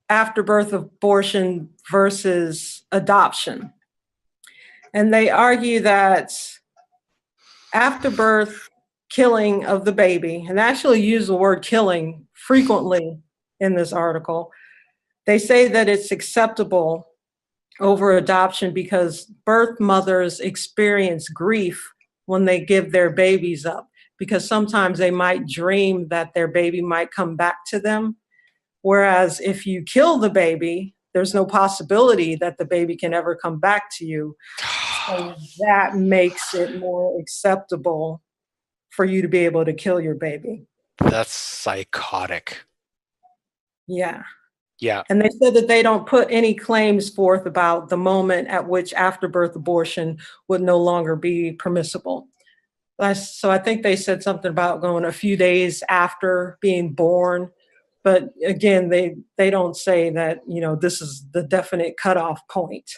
afterbirth abortion versus adoption. And they argue that afterbirth killing of the baby, and they actually use the word killing frequently in this article, they say that it's acceptable over adoption because birth mothers experience grief when they give their babies up, because sometimes they might dream that their baby might come back to them. Whereas if you kill the baby, there's no possibility that the baby can ever come back to you. So that makes it more acceptable for you to be able to kill your baby. That's psychotic. Yeah. Yeah. And they said that they don't put any claims forth about the moment at which afterbirth abortion would no longer be permissible. So I think they said something about going a few days after being born. But again, they don't say that, this is the definite cutoff point.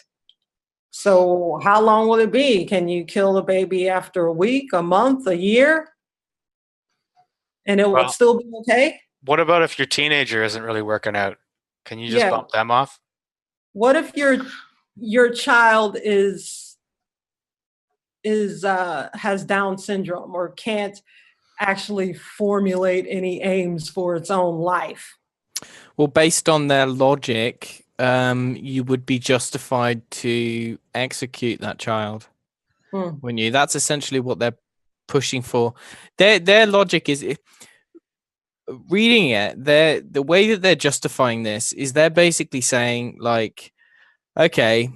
So how long will it be? Can you kill the baby after a week, a month, a year? And it will still be okay? What about if your teenager isn't really working out? Can you just bump them off? What if your child has Down syndrome or can't actually formulate any aims for its own life? Well, based on their logic, you would be justified to execute that child. Wouldn't you? That's essentially what they're pushing for. Their logic is, reading it, the way that they're justifying this is they're basically saying, like, okay,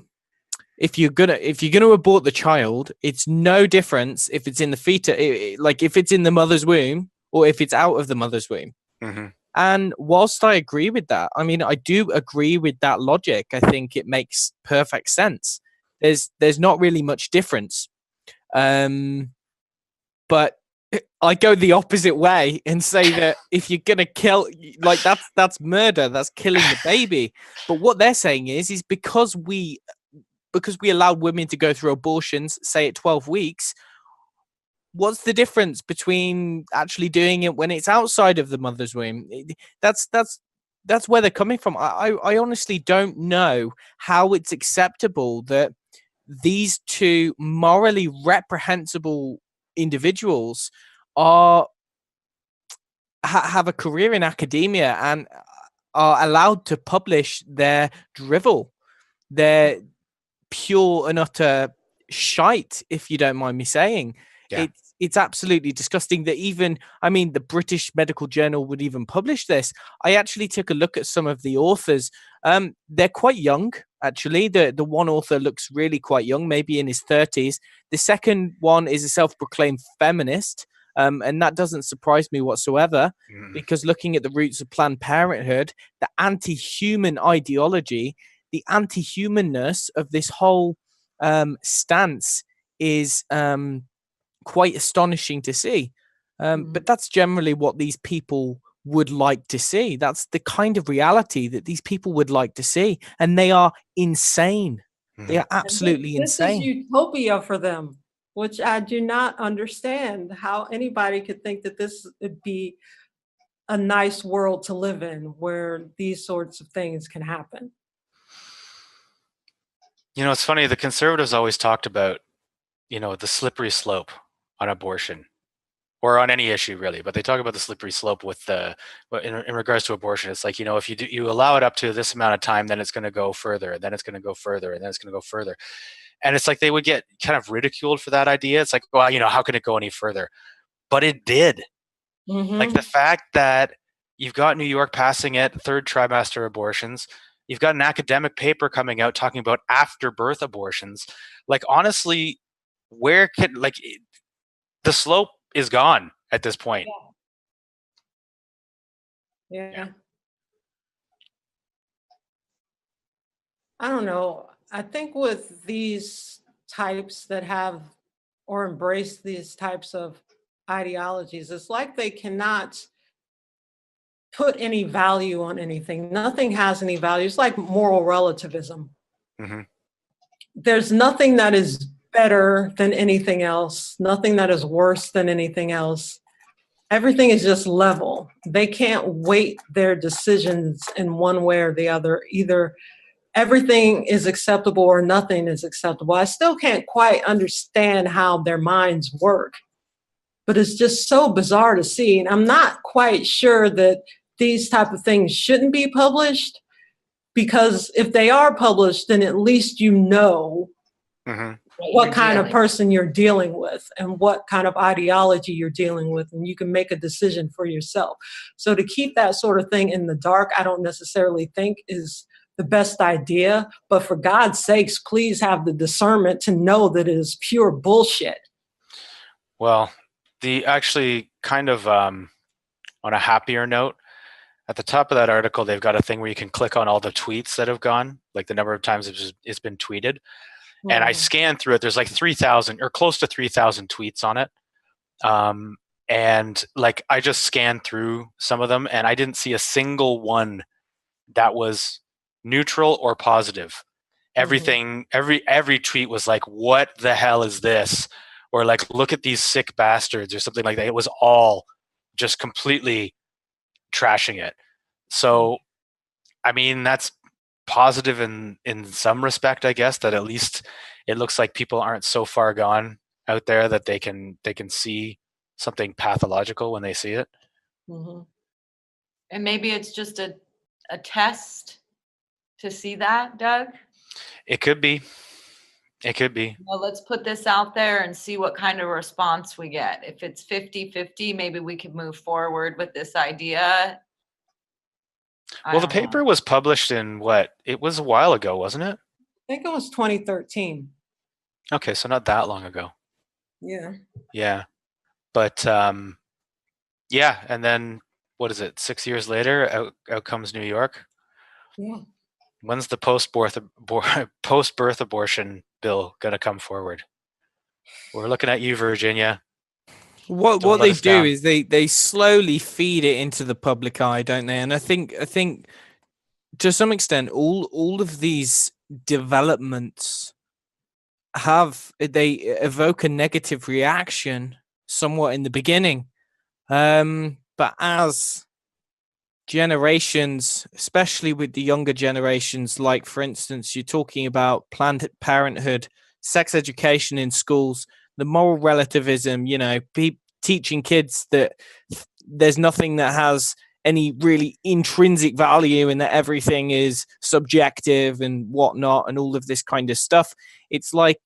if you're gonna abort the child, it's no difference if it's in the fetus, like if it's in the mother's womb or if it's out of the mother's womb. And whilst I agree with that, I mean, I do agree with that logic. I think it makes perfect sense. There's not really much difference. But I go the opposite way and say that if you're gonna kill, like, that's murder, that's killing the baby. But what they're saying is because we allowed women to go through abortions, say at 12 weeks, what's the difference between actually doing it when it's outside of the mother's womb? That's where they're coming from. I honestly don't know how it's acceptable that these two morally reprehensible individuals have a career in academia and are allowed to publish their drivel, their pure and utter shite, if you don't mind me saying. it's absolutely disgusting that even, I mean, the British Medical Journal would even publish this. I actually took a look at some of the authors. They're quite young, actually. The one author looks really quite young, maybe in his 30s. The second one is a self-proclaimed feminist, and that doesn't surprise me whatsoever, because looking at the roots of Planned Parenthood, the anti-human ideology, the anti-humanness of this whole stance is quite astonishing to see. But that's generally what these people would like to see. That's the kind of reality that these people would like to see. And they are insane. They are absolutely this insane. is utopia for them, which I do not understand how anybody could think that this would be a nice world to live in where these sorts of things can happen. You know, it's funny, the conservatives always talked about, you know, the slippery slope on abortion, or on any issue really, but they talk about the slippery slope with the, in regards to abortion. It's like, you know, if you allow it up to this amount of time, then it's going to go further, and then it's going to go further, and then it's going to go further. And it's like they would get kind of ridiculed for that idea. It's like, well, you know, how can it go any further? But it did. Like the fact that you've got New York passing it, third trimester abortions. You've got an academic paper coming out talking about after birth abortions. Like, honestly, where can, like, the slope is gone at this point. Yeah. I don't know. I think with these types that have or embrace these types of ideologies, it's like they cannot put any value on anything. Nothing has any value. It's like moral relativism. There's nothing that is better than anything else, nothing that is worse than anything else. Everything is just level. They can't weight their decisions in one way or the other. Either everything is acceptable or nothing is acceptable. I still can't quite understand how their minds work, but it's just so bizarre to see. And I'm not quite sure that these type of things shouldn't be published, because if they are published, then at least you know what kind of person you're dealing with and what kind of ideology you're dealing with, and you can make a decision for yourself. So to keep that sort of thing in the dark, I don't necessarily think is the best idea, but for God's sakes, please have the discernment to know that it is pure bullshit. Well, the actually kind of on a happier note, at the top of that article, they've got a thing where you can click on all the tweets that have gone, like the number of times it's been tweeted. And I scanned through it. There's like 3,000 or close to 3,000 tweets on it. And like, I just scanned through some of them and I didn't see a single one that was neutral or positive. Everything, every tweet was like, what the hell is this? Or like, look at these sick bastards or something like that. It was all just completely trashing it. So, I mean, that's positive in some respect, I guess, that at least it looks like people aren't so far gone out there that they can see something pathological when they see it. And maybe it's just a test to see that, Doug. It could be. It could be. Well, let's put this out there and see what kind of response we get. If it's 50-50, maybe we could move forward with this idea. Well, the paper was published in what? It was a while ago, wasn't it? I think it was 2013. Okay, so not that long ago. Yeah. Yeah. But yeah, and then what is it? 6 years later, out comes New York. Yeah. When's the post-birth abortion bill going to come forward? We're looking at you, Virginia. What they do is they slowly feed it into the public eye, don't they? And I think to some extent all of these developments they evoke a negative reaction somewhat in the beginning, but as generations, especially with the younger generations, like for instance, you're talking about Planned Parenthood, sex education in schools, the moral relativism, you know, teaching kids that there's nothing that has any really intrinsic value and that everything is subjective and whatnot and all of this kind of stuff. It's like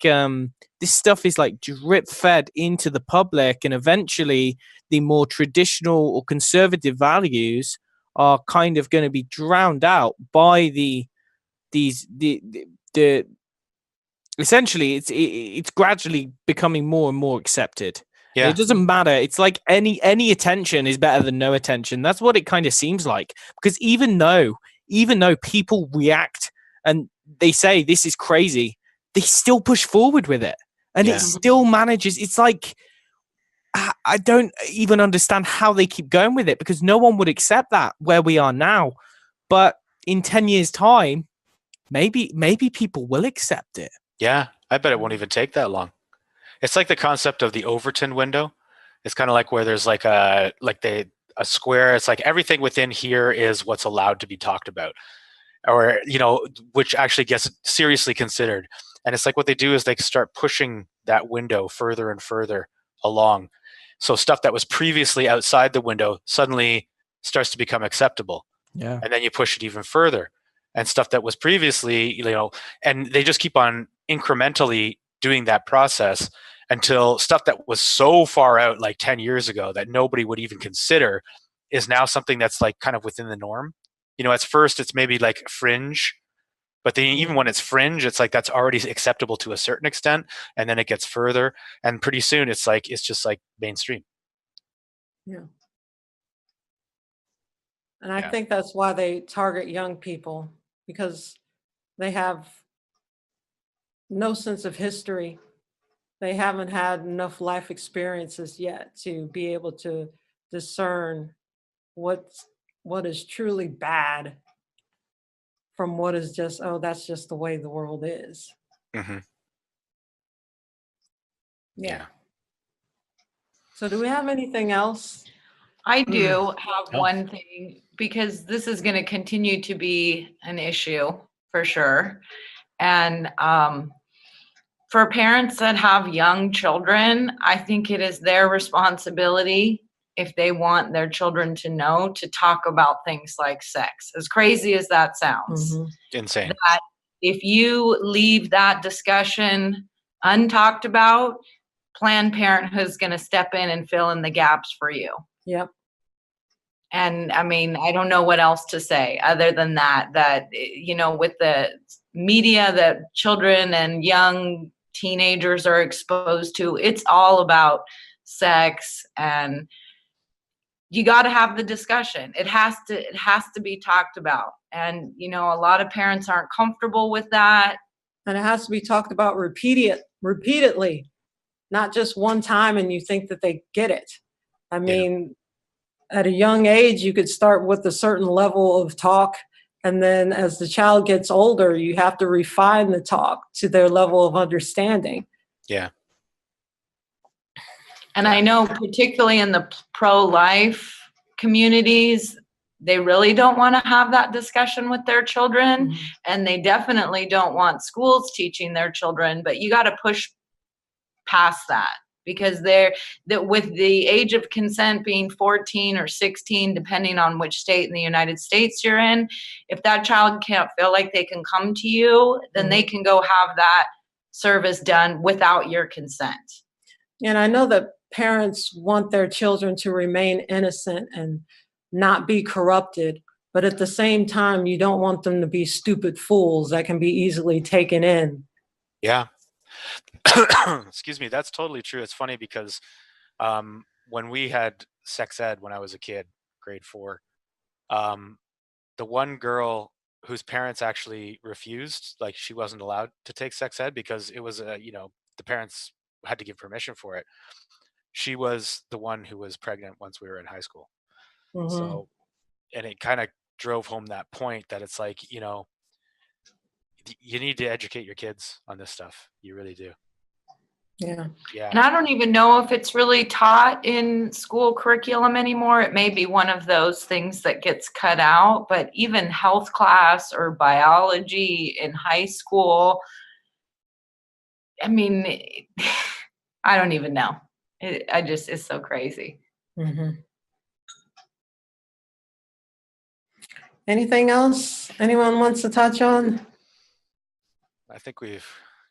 this stuff is like drip fed into the public, and eventually the more traditional or conservative values are kind of going to be drowned out by the essentially it's gradually becoming more and more accepted. And Yeah. it doesn't matter. It's like any attention is better than no attention. That's what it kind of seems like. Because even though people react and they say this is crazy, they still push forward with it. And Yeah. it still manages. It's like I don't even understand how they keep going with it, because no one would accept that where we are now. But in 10 years' time, maybe people will accept it. Yeah, I bet it won't even take that long. It's like the concept of the Overton window. It's kind of like where there's like a square. It's like everything within here is what's allowed to be talked about, or which actually gets seriously considered. And it's like what they do is they start pushing that window further and further along. So stuff that was previously outside the window suddenly starts to become acceptable. Yeah. And then you push it even further. And stuff that was previously, and they just keep on incrementally doing that process until stuff that was so far out like 10 years ago that nobody would even consider is now something that's like kind of within the norm. At first it's maybe like fringe, but then even when it's fringe, it's like that's already acceptable to a certain extent, and then it gets further, and pretty soon it's just like mainstream. Yeah. And I think that's why they target young people, because they have no sense of history. They haven't had enough life experiences yet to be able to discern what is truly bad from what is just, oh, that's just the way the world is. Mm-hmm. Yeah. So do we have anything else? I do have one thing, because this is going to continue to be an issue for sure. And for parents that have young children, I think it is their responsibility, if they want their children to know, to talk about things like sex. As crazy as that sounds. Insane. That if you leave that discussion untalked about, Planned Parenthood is going to step in and fill in the gaps for you. Yep. And I mean, I don't know what else to say other than that, with the media that children and young teenagers are exposed to, it's all about sex, and you got to have the discussion. It has to be talked about. And, a lot of parents aren't comfortable with that. And it has to be talked about repeatedly, not just one time and you think that they get it. I mean, at a young age, you could start with a certain level of talk. And then as the child gets older, you have to refine the talk to their level of understanding. Yeah. And I know particularly in the pro-life communities, they really don't want to have that discussion with their children. And they definitely don't want schools teaching their children, but you got to push past that, because with the age of consent being 14 or 16, depending on which state in the United States you're in, if that child can't feel like they can come to you, then they can go have that service done without your consent. And I know that parents want their children to remain innocent and not be corrupted, but at the same time, you don't want them to be stupid fools that can be easily taken in. Yeah. Excuse me. That's totally true. It's funny because when we had sex ed when I was a kid, grade 4, the one girl whose parents actually refused, like she wasn't allowed to take sex ed because it was, the parents had to give permission for it. She was the one who was pregnant once we were in high school. So, and it kind of drove home that point that it's like, you need to educate your kids on this stuff. You really do. Yeah. And I don't even know if it's really taught in school curriculum anymore. It may be one of those things that gets cut out, but even health class or biology in high school, I mean, I don't even know. It's so crazy. Anything else anyone wants to touch on? I think we've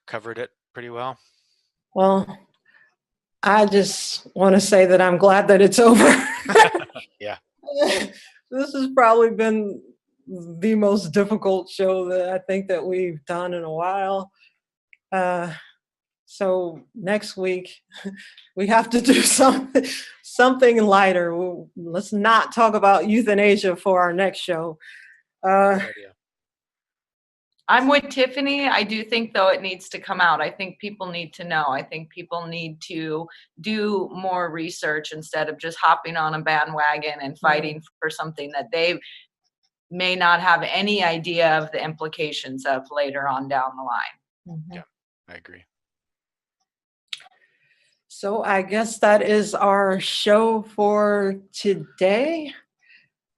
covered it pretty well. Well, I just want to say that I'm glad that it's over. Yeah. This has probably been the most difficult show that I think that we've done in a while. So next week we have to do something lighter. Let's not talk about euthanasia for our next show. Good idea. I'm with Tiffany. I do think, though, it needs to come out. I think people need to know. I think people need to do more research instead of just hopping on a bandwagon and fighting for something that they may not have any idea of the implications of later on down the line. Yeah, I agree. So I guess that is our show for today.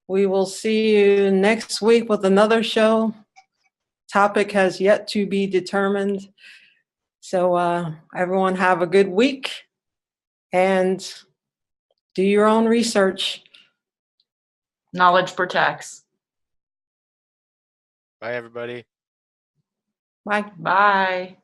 We will see you next week with another show. Topic has yet to be determined. So everyone have a good week and do your own research. Knowledge protects. Bye, everybody. Bye. Bye.